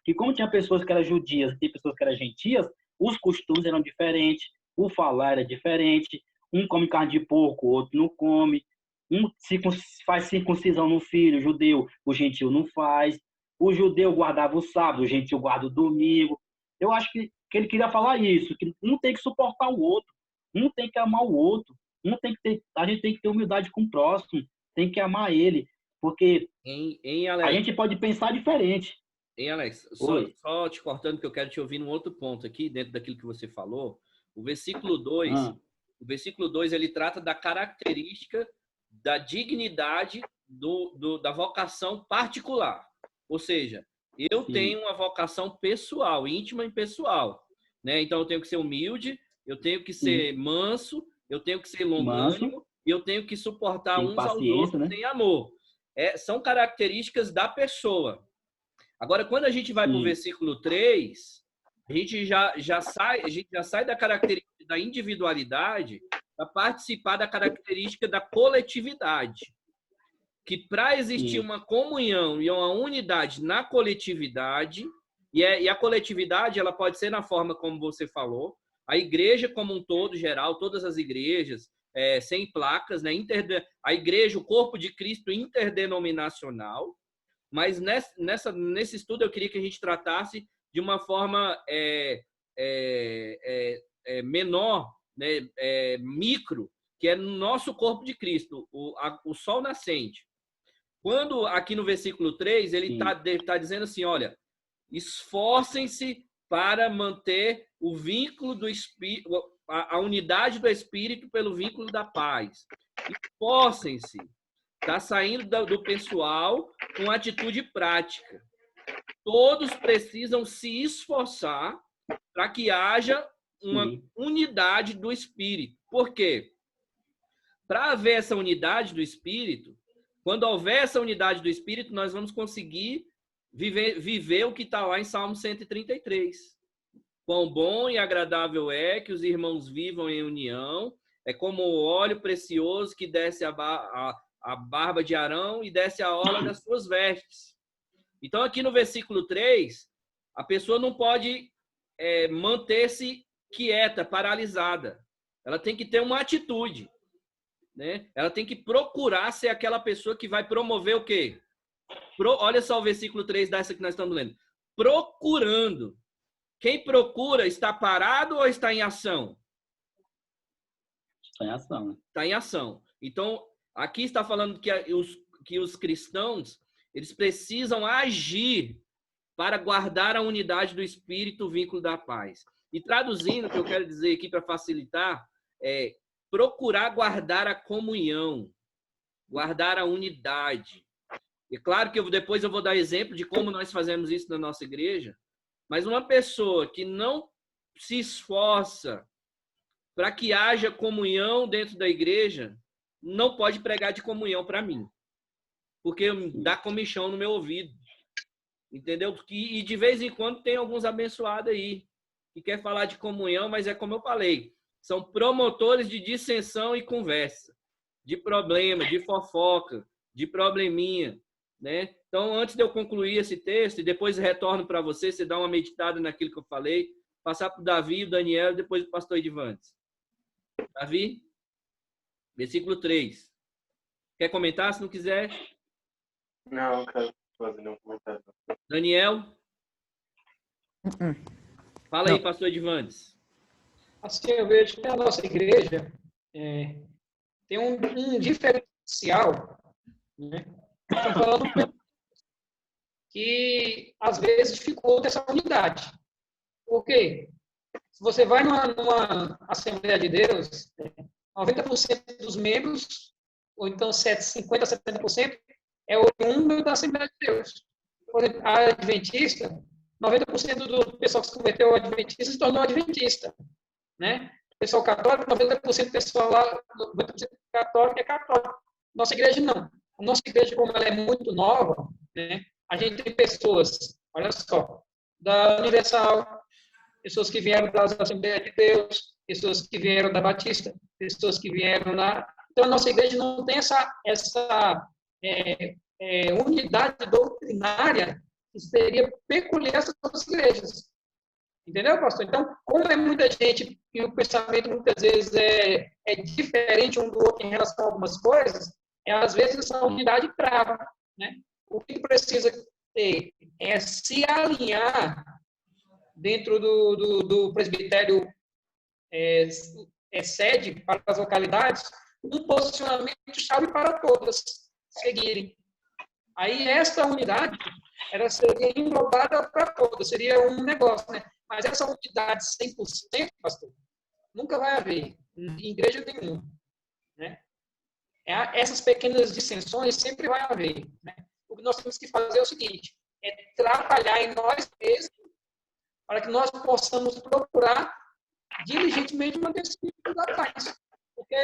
Que como tinha pessoas que eram judias e pessoas que eram gentias, os costumes eram diferentes, o falar era diferente, um come carne de porco, o outro não come, um faz circuncisão no filho, o judeu, o gentio não faz, o judeu guardava o sábado, o gentio guarda o domingo. Eu acho que ele queria falar isso, que um tem que suportar o outro, um tem que amar o outro, a gente tem que ter humildade com o próximo, tem que amar ele, porque a gente pode pensar diferente. Hein, Alex? Só te cortando, que eu quero te ouvir num outro ponto aqui, dentro daquilo que você falou. O versículo 2, ele trata da característica da dignidade da vocação particular. Ou seja, eu tenho uma vocação pessoal, íntima e pessoal, né? Então, eu tenho que ser humilde, eu tenho que ser manso, eu tenho que ser longânimo, e eu tenho que suportar uns aos outros, né? Em amor. São características da pessoa. Agora, quando a gente vai para o versículo 3, a gente já sai da característica da individualidade para participar da característica da coletividade. Que para existir uma comunhão e uma unidade na coletividade, e a coletividade ela pode ser na forma como você falou, a igreja como um todo, geral, todas as igrejas, sem placas, né? A igreja, o corpo de Cristo interdenominacional. Mas nesse estudo eu queria que a gente tratasse de uma forma menor, né, micro, que é no nosso corpo de Cristo, o sol nascente. Quando aqui no versículo 3, ele está dizendo assim, olha, esforcem-se para manter o vínculo do Espírito, a unidade do Espírito pelo vínculo da paz. Esforcem-se. Está saindo do pessoal com atitude prática. Todos precisam se esforçar para que haja uma unidade do Espírito. Por quê? Para haver essa unidade do Espírito, quando houver essa unidade do Espírito, nós vamos conseguir viver o que está lá em Salmo 133. Quão bom e agradável é que os irmãos vivam em união, é como o óleo precioso que desce a barba de Arão e desce a orla das suas vestes. Então, aqui no versículo 3, a pessoa não pode manter-se quieta, paralisada. Ela tem que ter uma atitude, né? Ela tem que procurar ser aquela pessoa que vai promover o quê? Olha só o versículo 3 dessa que nós estamos lendo. Procurando. Quem procura está parado ou está em ação? Está em ação. Né? Está em ação. Então, aqui está falando que os cristãos eles precisam agir para guardar a unidade do Espírito, o vínculo da paz. E traduzindo, o que eu quero dizer aqui para facilitar, é procurar guardar a comunhão, guardar a unidade. E claro que depois eu vou dar exemplo de como nós fazemos isso na nossa igreja, mas uma pessoa que não se esforça para que haja comunhão dentro da igreja, não pode pregar de comunhão para mim. Porque dá comichão no meu ouvido. Entendeu? E de vez em quando tem alguns abençoados aí que quer falar de comunhão, mas é como eu falei, são promotores de dissensão e conversa, de problema, de fofoca, de probleminha, né? Então, antes de eu concluir esse texto, e depois retorno para você dá uma meditada naquilo que eu falei, passar para o Davi, o Daniel, e depois o pastor Edivantes. Davi, versículo 3. Quer comentar? Se não quiser. Não, quero fazer nenhum comentário. Daniel? Fala aí, Não. pastor Edvandes. Assim, eu vejo que a nossa igreja tem um diferencial, né? Estamos falando que, às vezes, dificulta essa unidade. Por quê? Se você vai numa Assembleia de Deus, 90% dos membros, ou então 50%, 70%, é oriundo da Assembleia de Deus. Por exemplo, a Adventista, 90% do pessoal que se converteu ao Adventista se tornou Adventista. Né? O pessoal católico, 90% do pessoal lá, 90% católico é católico. Nossa igreja não. A nossa igreja, como ela é muito nova, né? A gente tem pessoas, olha só, da Universal, pessoas que vieram das Assembleias de Deus, pessoas que vieram da Batista, pessoas que vieram lá. Então, a nossa igreja não tem essa unidade doutrinária que seria peculiar às outras igrejas. Entendeu, pastor? Então, como é muita gente e o pensamento muitas vezes é diferente um do outro em relação a algumas coisas, às vezes essa unidade trava. Né? O que precisa ter é se alinhar dentro do presbitério sede para as localidades, um posicionamento chave para todas seguirem. Aí essa unidade ela seria englobada para todas, seria um negócio, né? Mas essa unidade 100%, pastor, nunca vai haver em igreja nenhuma, né? Essas pequenas dissensões sempre vai haver, né? O que nós temos que fazer é o seguinte, é trabalhar em nós mesmos para que nós possamos procurar diligentemente manter esse tipo da paz. Porque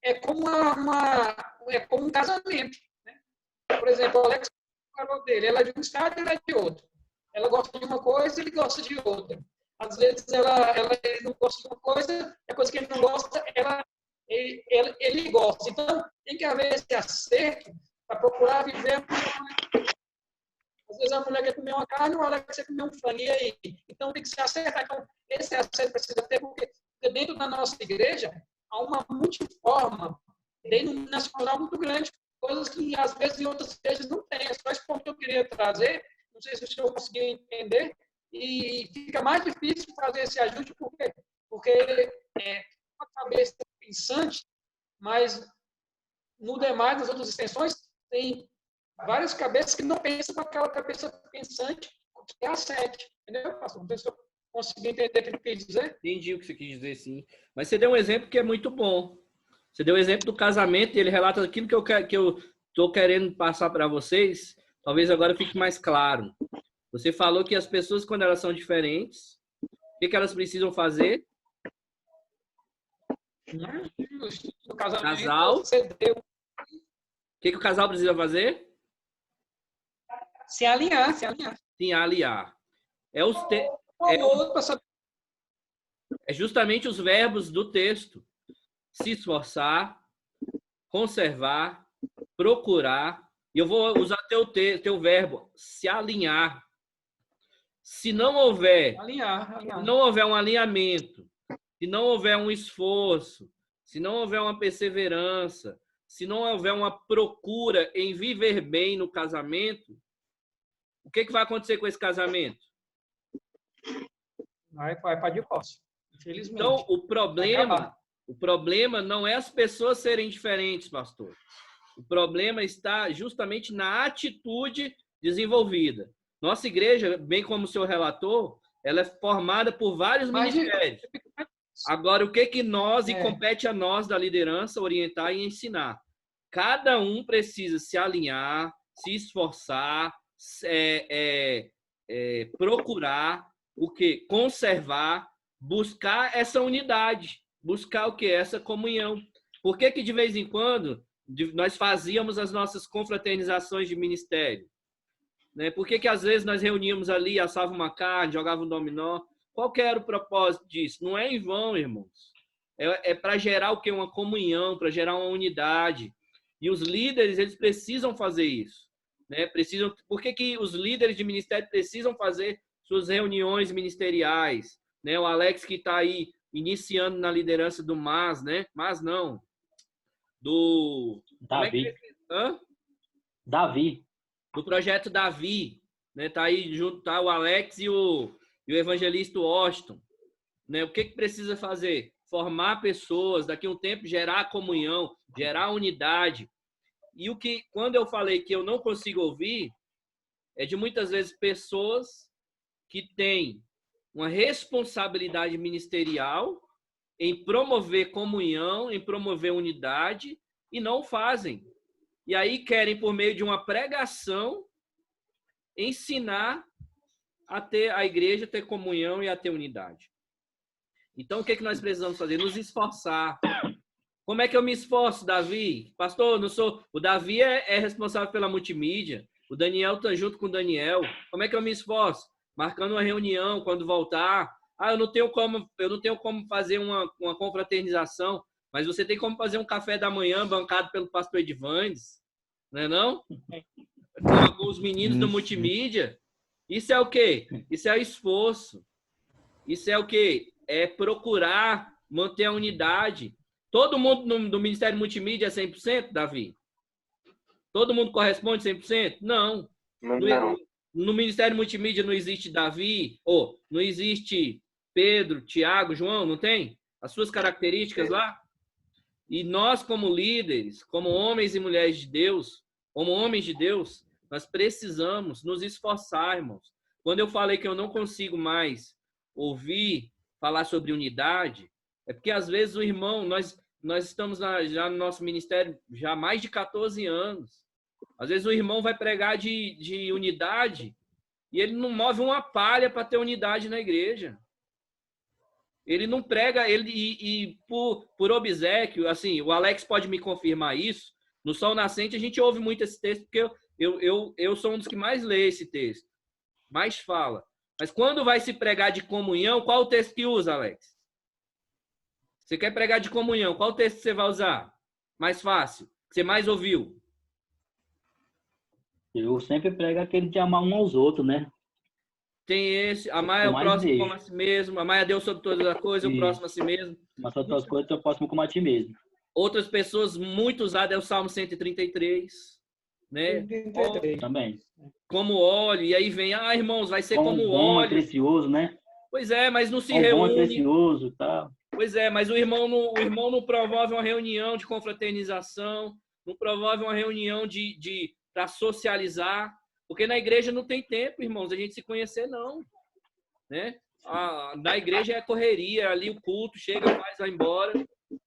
é como um casamento, né? Por exemplo, o Alex falou dele, ela é de um estado e ela é de outro. Ela gosta de uma coisa, ele gosta de outra. Às vezes ele não gosta de uma coisa, a coisa que ele não gosta, ele gosta. Então, tem que haver esse acerto para procurar viver. Às vezes a mulher quer comer uma carne, o Alex quer comer um frango. E aí? Então, tem que se acertar. Então, esse acerto precisa ter, porque dentro da nossa igreja há uma multiforma denominacional muito grande, coisas que, às vezes, em outras igrejas não tem. É só esse ponto que eu queria trazer. Não sei se o senhor conseguiu entender. E fica mais difícil fazer esse ajuste, por quê? Porque uma cabeça pensante, mas no demais, nas outras extensões, tem várias cabeças que não pensam com aquela cabeça pensante que é a sete. Entendeu, pastor? Não sei se eu consegui entender o que ele quis dizer. Entendi o que você quis dizer, sim. Mas você deu um exemplo que é muito bom. Você deu o exemplo do casamento e ele relata aquilo que eu estou querendo passar para vocês. Talvez agora fique mais claro. Você falou que as pessoas, quando elas são diferentes, o que elas precisam fazer? No casamento, Casal. você deu. O que o casal precisa fazer? Se alinhar. Se aliar. É justamente os verbos do texto. Se esforçar, conservar, procurar. E eu vou usar teu verbo, se alinhar. Se não houver um alinhamento, se não houver um esforço, se não houver uma perseverança, se não houver uma procura em viver bem no casamento, o que vai acontecer com esse casamento? Vai para divórcio, infelizmente. Então, o problema não é as pessoas serem diferentes, pastor. O problema está justamente na atitude desenvolvida. Nossa igreja, bem como o senhor relatou, ela é formada por vários ministérios. Agora, o que nós, e compete a nós da liderança, orientar e ensinar? Cada um precisa se alinhar, se esforçar, procurar o quê? Conservar, buscar essa unidade, buscar o quê? Essa comunhão. Por que de vez em quando nós fazíamos as nossas confraternizações de ministério? Né? Por que às vezes nós reuníamos ali, assávamos uma carne, jogavam um dominó? Qual que era o propósito disso? Não é em vão, irmãos. É para gerar o quê? Uma comunhão, para gerar uma unidade. E os líderes, eles precisam fazer isso. Né? Por que os líderes de ministério precisam fazer suas reuniões ministeriais? Né? O Alex que está aí iniciando na liderança do MAS, né? MAS não. Do... Davi. Hã? Davi. Do projeto Davi, né? Tá aí junto, tá o Alex e o evangelista Washington, né? O que precisa fazer? Formar pessoas, daqui a um tempo gerar comunhão, gerar unidade. E quando eu falei que eu não consigo ouvir, é de muitas vezes pessoas que têm uma responsabilidade ministerial em promover comunhão, em promover unidade, e não fazem. E aí querem, por meio de uma pregação, ensinar a igreja a ter comunhão e a ter unidade. Então, o que nós precisamos fazer? Nos esforçar. Como é que eu me esforço, Davi? Pastor, não sou... O Davi é responsável pela multimídia. O Daniel está junto com o Daniel. Como é que eu me esforço? Marcando uma reunião quando voltar. Eu não tenho como fazer uma confraternização, mas você tem como fazer um café da manhã bancado pelo pastor Edvandes, não é não? Com os meninos do multimídia. Isso é o quê? Isso é esforço. Isso é o quê? É procurar manter a unidade. Todo mundo no Ministério Multimídia é 100%, Davi? Todo mundo corresponde 100%? Não. Não. No Ministério Multimídia não existe Davi, ou não existe Pedro, Tiago, João, não tem? As suas características lá? E nós, como líderes, como homens e mulheres de Deus, como homens de Deus, nós precisamos nos esforçar, irmãos. Quando eu falei que eu não consigo mais ouvir falar sobre unidade, é porque às vezes o irmão, nós estamos já no nosso ministério já há mais de 14 anos. Às vezes o irmão vai pregar de unidade e ele não move uma palha para ter unidade na igreja. Ele não prega, por obséquio, assim, o Alex pode me confirmar isso. No Sol Nascente a gente ouve muito esse texto, porque eu sou um dos que mais lê esse texto, mais fala. Mas quando vai se pregar de comunhão, qual o texto que usa, Alex? Você quer pregar de comunhão, qual o texto que você vai usar? Mais fácil, que você mais ouviu? Eu sempre prego aquele de amar um aos outros, né? Tem esse, amar é o próximo como a si mesmo, amar a Deus sobre todas as coisas, o próximo a si mesmo. Mas sobre todas as coisas, o próximo como a ti mesmo. Outras pessoas muito usadas é o Salmo 133, né? 133. Também. Como óleo, e aí vem, irmãos, vai ser como bom óleo. É precioso, né? Pois é, mas não se bom reúne. É precioso, tá? Pois é, mas o irmão não promove uma reunião de confraternização, não promove uma reunião para socializar, porque na igreja não tem tempo, irmãos, a gente se conhecer, não. Né? Na igreja é correria, ali o culto, chega, faz, vai embora,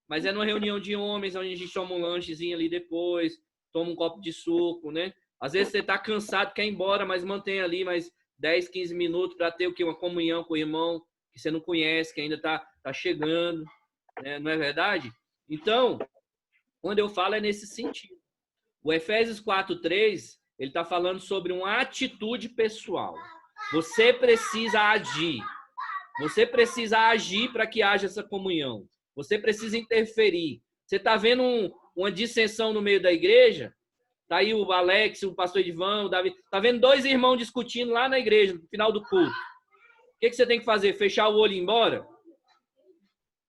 mas é numa reunião de homens, onde a gente toma um lanchezinho ali depois, toma um copo de suco, né? Às vezes você está cansado, quer ir embora, mas mantém ali mais 10, 15 minutos para ter o quê? Uma comunhão com o irmão que você não conhece, que ainda está chegando, né? Não é verdade? Então, quando eu falo é nesse sentido. O Efésios 4:3, ele está falando sobre uma atitude pessoal. Você precisa agir. Você precisa agir para que haja essa comunhão. Você precisa interferir. Você está vendo uma dissensão no meio da igreja? Está aí o Alex, o pastor Edvan, o Davi. Está vendo dois irmãos discutindo lá na igreja, no final do culto. O que você tem que fazer? Fechar o olho e ir embora?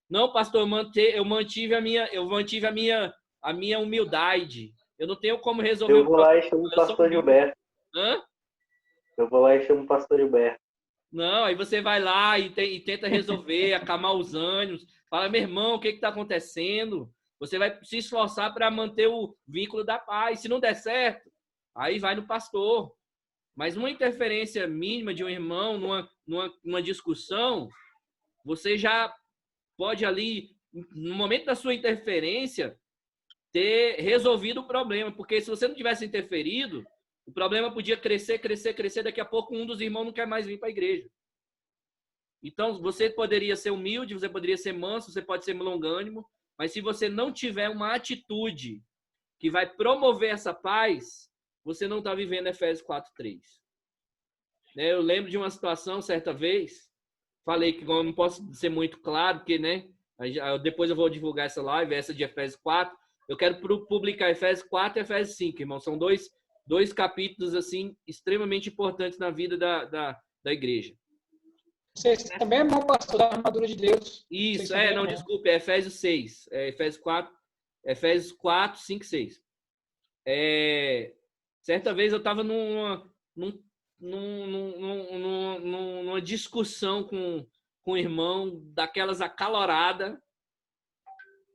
Não, pastor, eu mantive a minha humildade. Eu não tenho como resolver Eu vou lá e chamo o pastor Gilberto. Hã? Eu vou lá e chamo o pastor Gilberto. Não, aí você vai lá e tenta resolver, acalmar os ânimos. Fala, meu irmão, o que está acontecendo? Você vai se esforçar para manter o vínculo da paz. Se não der certo, aí vai no pastor. Mas uma interferência mínima de um irmão numa discussão, você já pode ali, no momento da sua interferência, ter resolvido o problema. Porque se você não tivesse interferido, o problema podia crescer, daqui a pouco um dos irmãos não quer mais vir para a igreja. Então, você poderia ser humilde, você poderia ser manso, você pode ser longânimo, mas se você não tiver uma atitude que vai promover essa paz, você não está vivendo Efésios 4:3. Eu lembro de uma situação, certa vez, falei que eu não posso ser muito claro, porque, né, depois eu vou divulgar essa live, essa de Efésios 4. Eu quero publicar Efésios 4 e Efésios 5, irmão. São dois capítulos assim extremamente importantes na vida da igreja. Você também é irmão pastor da armadura de Deus. Isso, desculpe, é Efésios 6. Efésios 4, 5, 6. certa vez eu estava numa discussão com um irmão daquelas acaloradas.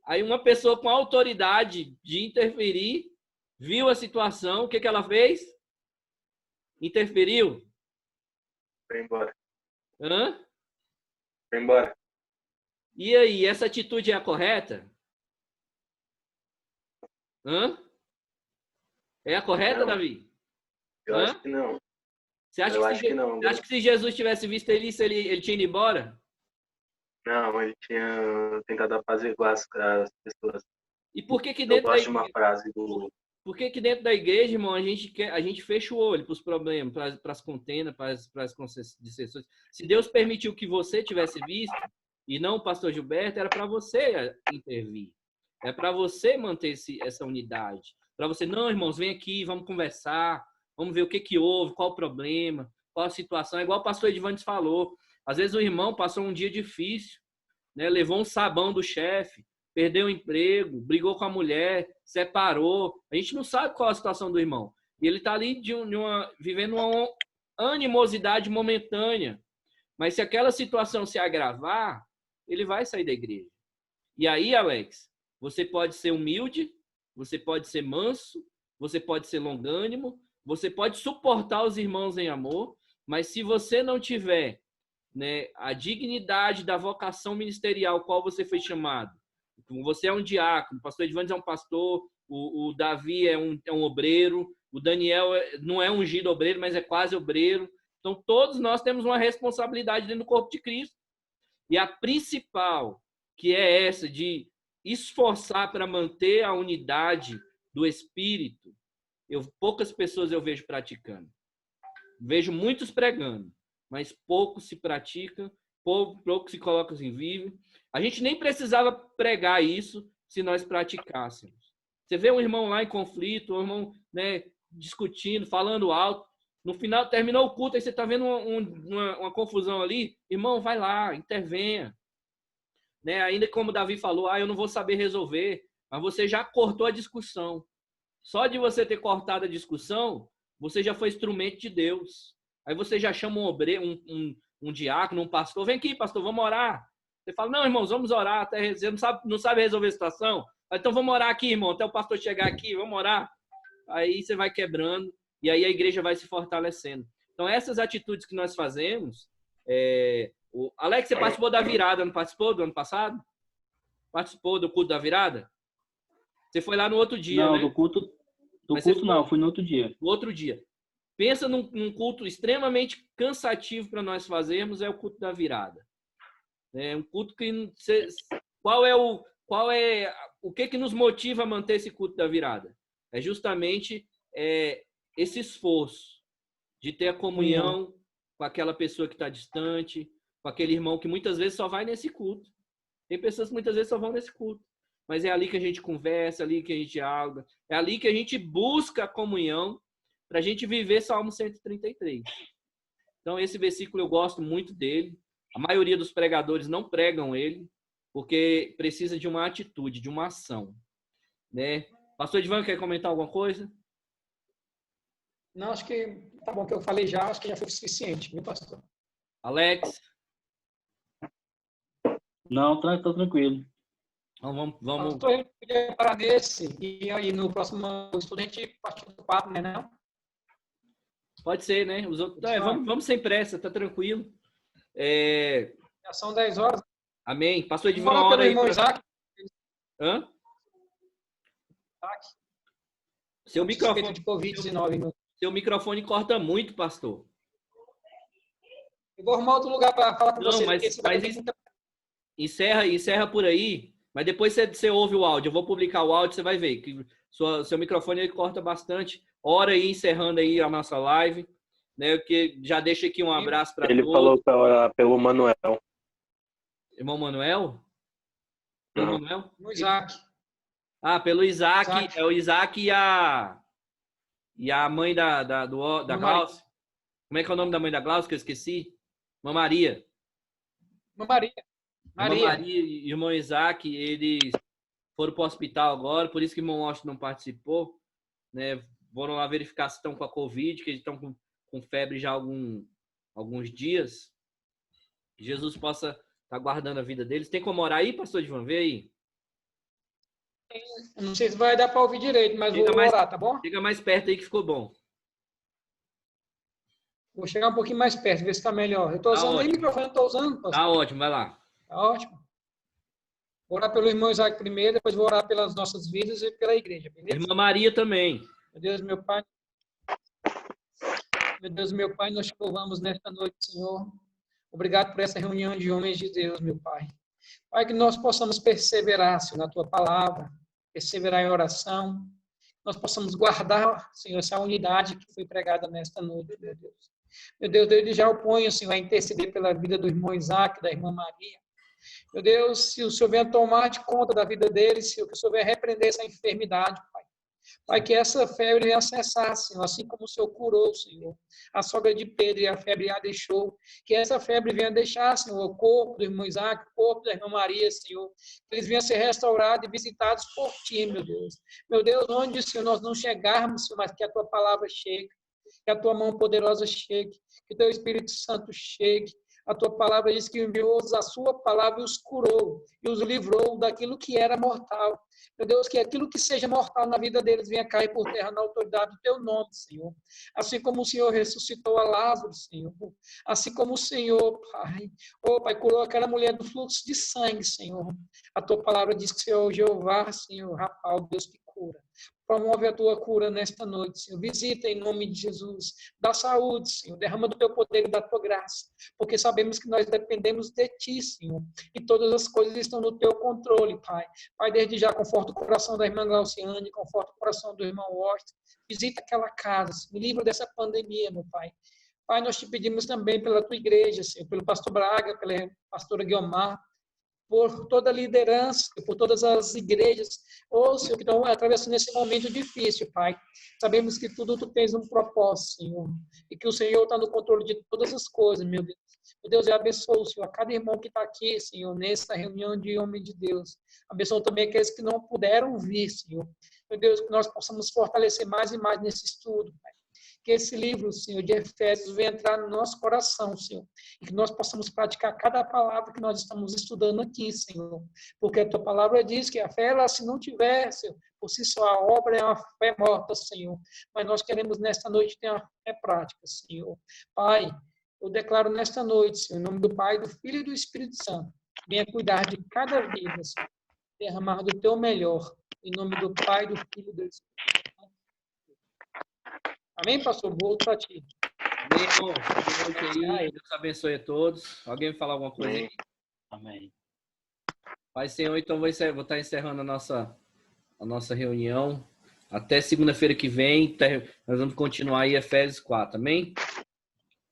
Aí uma pessoa com autoridade de interferir viu a situação, o que ela fez? Interferiu. Foi embora. Hã? Foi embora. E aí, essa atitude é a correta? Hã? É a correta, Não. Davi? Eu Hã? acho que não. Você acha Eu que acho que não. Você acha que se Jesus tivesse visto ele tinha ido embora? Não, ele tinha tentado apaziguar as pessoas. E por que Eu dentro gosto de uma frase do... por que dentro da igreja, irmão, a gente fecha o olho para os problemas, para as contendas, para as dissensões? Se Deus permitiu que você tivesse visto, e não o pastor Gilberto, era para você intervir. É para você manter essa unidade. Para você, não, irmãos, vem aqui, vamos conversar, vamos ver o que houve, qual o problema, qual a situação. É igual o pastor Edvantes falou. Às vezes o irmão passou um dia difícil, né? Levou um sabão do chefe, perdeu o emprego, brigou com a mulher, separou. A gente não sabe qual a situação do irmão. E ele está ali vivendo uma animosidade momentânea. Mas se aquela situação se agravar, ele vai sair da igreja. E aí, Alex, você pode ser humilde, você pode ser manso, você pode ser longânimo, você pode suportar os irmãos em amor, mas se você não tiver, né, a dignidade da vocação ministerial qual você foi chamado, você é um diácono, o pastor Edvandes é um pastor, o Davi é um obreiro, o Daniel não é ungido obreiro, mas é quase obreiro. Então, todos nós temos uma responsabilidade dentro do corpo de Cristo. E a principal, que é essa de esforçar para manter a unidade do Espírito, poucas pessoas eu vejo praticando. Vejo muitos pregando, mas poucos se praticam, poucos se colocam em vivo. A gente nem precisava pregar isso se nós praticássemos. Você vê um irmão lá em conflito, um irmão, né, discutindo, falando alto. No final, terminou o culto, aí você está vendo uma confusão ali. Irmão, vai lá, intervenha. Né? Ainda como o Davi falou, eu não vou saber resolver, mas você já cortou a discussão. Só de você ter cortado a discussão, você já foi instrumento de Deus. Aí você já chama um diácono, um pastor, vem aqui, pastor, vamos orar. Você fala, não, irmãos, vamos orar, até você não sabe resolver a situação? Então vamos orar aqui, irmão, até o pastor chegar aqui, vamos orar. Aí você vai quebrando, e aí a igreja vai se fortalecendo. Então essas atitudes que nós fazemos, Alex, você participou da virada, não participou do ano passado? Participou do culto da virada? Você foi lá no outro dia, não, né? Do culto não, fui no outro dia. No outro dia. Pensa num culto extremamente cansativo para nós fazermos, é o culto da virada. É um culto que... O que nos motiva a manter esse culto da virada? É justamente esse esforço de ter a comunhão com aquela pessoa que está distante, com aquele irmão que muitas vezes só vai nesse culto. Tem pessoas que muitas vezes só vão nesse culto. Mas é ali que a gente conversa, é ali que a gente dialoga, é ali que a gente busca a comunhão para a gente viver Salmo 133. Então, esse versículo eu gosto muito dele. A maioria dos pregadores não pregam ele, porque precisa de uma atitude, de uma ação. Né? Pastor Edvan, quer comentar alguma coisa? Não, acho que tá bom que eu falei já, acho que já foi suficiente, viu, pastor? Alex? Não, tá tranquilo. Então, vamos... Pastor, a gente podia parar nesse e aí no próximo estudo a gente partir do papo, né? Não? Pode ser, né? Os outros... vamos sem pressa, tá tranquilo. Já são 10 horas. Amém. Pastor Edvan, Vamos hora aí. irmão Isaac. Hã? Seu microfone de Covid-19. Seu microfone corta muito, pastor. Eu vou arrumar outro lugar para falar com Não, você. mas encerra por aí, mas depois você ouve o áudio. Eu vou publicar o áudio, você vai ver que seu microfone ele corta bastante. Hora aí, encerrando aí a nossa live. Né, que já deixa aqui um abraço para todos. Ele falou para orar pelo Manuel. Irmão Manuel? Pelo Manuel? No Isaac. Pelo Isaac. É o Isaac e a mãe da Glaucia. Como é que é o nome da mãe da Glaucia que eu esqueci? Maria. Maria. Maria e o irmão Isaac, eles foram para o hospital agora, por isso que o irmão Washington não participou. né? Foram lá verificar se estão com a Covid, que eles estão com febre já há alguns dias. Que Jesus possa estar guardando a vida deles. Tem como orar aí, pastor Divan? Vê aí. Não sei se vai dar para ouvir direito, mas Chega vou orar, tá bom? Chega mais perto aí que ficou bom. Vou chegar um pouquinho mais perto, ver se está melhor. Eu estou Tá usando nem ótimo. microfone, eu estou usando, pastor. Tá ótimo, vai lá. Tá ótimo. Vou orar pelo irmão Isaac primeiro, depois vou orar pelas nossas vidas e pela igreja, beleza? Irmã Maria também. Meu Deus, meu Pai. Meu Deus, meu Pai, nós te louvamos nesta noite, Senhor. Obrigado por essa reunião de homens de Deus, meu Pai. Pai, que nós possamos perseverar, Senhor, na Tua palavra, perseverar em oração, nós possamos guardar, Senhor, essa unidade que foi pregada nesta noite, meu Deus. Meu Deus, desde já eu ponho, Senhor, a interceder pela vida do irmão Isaac, da irmã Maria. Meu Deus, se o Senhor venha tomar de conta da vida deles, Senhor, que o Senhor venha repreender essa enfermidade, Pai. Pai, que essa febre venha cessar, Senhor, assim como o Senhor curou, Senhor, a sogra de Pedro e a febre a deixou. Que essa febre venha deixar, Senhor, o corpo do irmão Isaac, o corpo da irmã Maria, Senhor. Que eles venham ser restaurados e visitados por Ti, meu Deus. Meu Deus, onde, Senhor, nós não chegarmos, Senhor, mas que a Tua palavra chegue, que a Tua mão poderosa chegue, que o Teu Espírito Santo chegue. A Tua palavra diz que enviou a Sua palavra e os curou, e os livrou daquilo que era mortal. Meu Deus, que aquilo que seja mortal na vida deles venha cair por terra na autoridade do Teu nome, Senhor. Assim como o Senhor ressuscitou a Lázaro, Senhor. Assim como o Senhor, Pai, Pai, curou aquela mulher do fluxo de sangue, Senhor. A Tua palavra diz que Senhor Jeová, Senhor, Rapaz, Deus que cura. Promove a Tua cura nesta noite, Senhor. Visita em nome de Jesus. Dá saúde, Senhor. Derrama do Teu poder e da Tua graça. Porque sabemos que nós dependemos de Ti, Senhor. E todas as coisas estão no Teu controle, Pai. Pai, desde já, conforta o coração da irmã Glauciane, conforta o coração do irmão Washington. Visita aquela casa, Senhor. Me livra dessa pandemia, meu Pai. Pai, nós te pedimos também pela Tua igreja, Senhor. Pelo pastor Braga, pela pastora Guiomar, por toda a liderança, por todas as igrejas, Senhor, que estão atravessando esse momento difícil, Pai. Sabemos que tudo Tu tens um propósito, Senhor, e que o Senhor está no controle de todas as coisas, meu Deus. Meu Deus, eu abençoo, Senhor, a cada irmão que está aqui, Senhor, nessa reunião de homem de Deus. Abençoo também aqueles que não puderam vir, Senhor. Meu Deus, que nós possamos fortalecer mais e mais nesse estudo, Pai. Que esse livro, Senhor, de Efésios venha entrar no nosso coração, Senhor, e que nós possamos praticar cada palavra que nós estamos estudando aqui, Senhor, porque a Tua palavra diz que a fé, ela, se não tiver, Senhor, por si só, a obra é uma fé morta, Senhor, mas nós queremos nesta noite ter uma fé prática, Senhor. Pai, eu declaro nesta noite, Senhor, em nome do Pai, do Filho e do Espírito Santo, venha cuidar de cada vida, Senhor, derramar do Teu melhor, em nome do Pai, do Filho e do Espírito Santo. Amém, pastor? Volto para ti. Amém, irmão. Boa noite aí. Deus abençoe a todos. Alguém me falar alguma coisa aí? Amém. Pai, Senhor, então vou estar encerrando a nossa reunião. Até segunda-feira que vem, nós vamos continuar aí Efésios 4. Amém?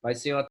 Pai, Senhor,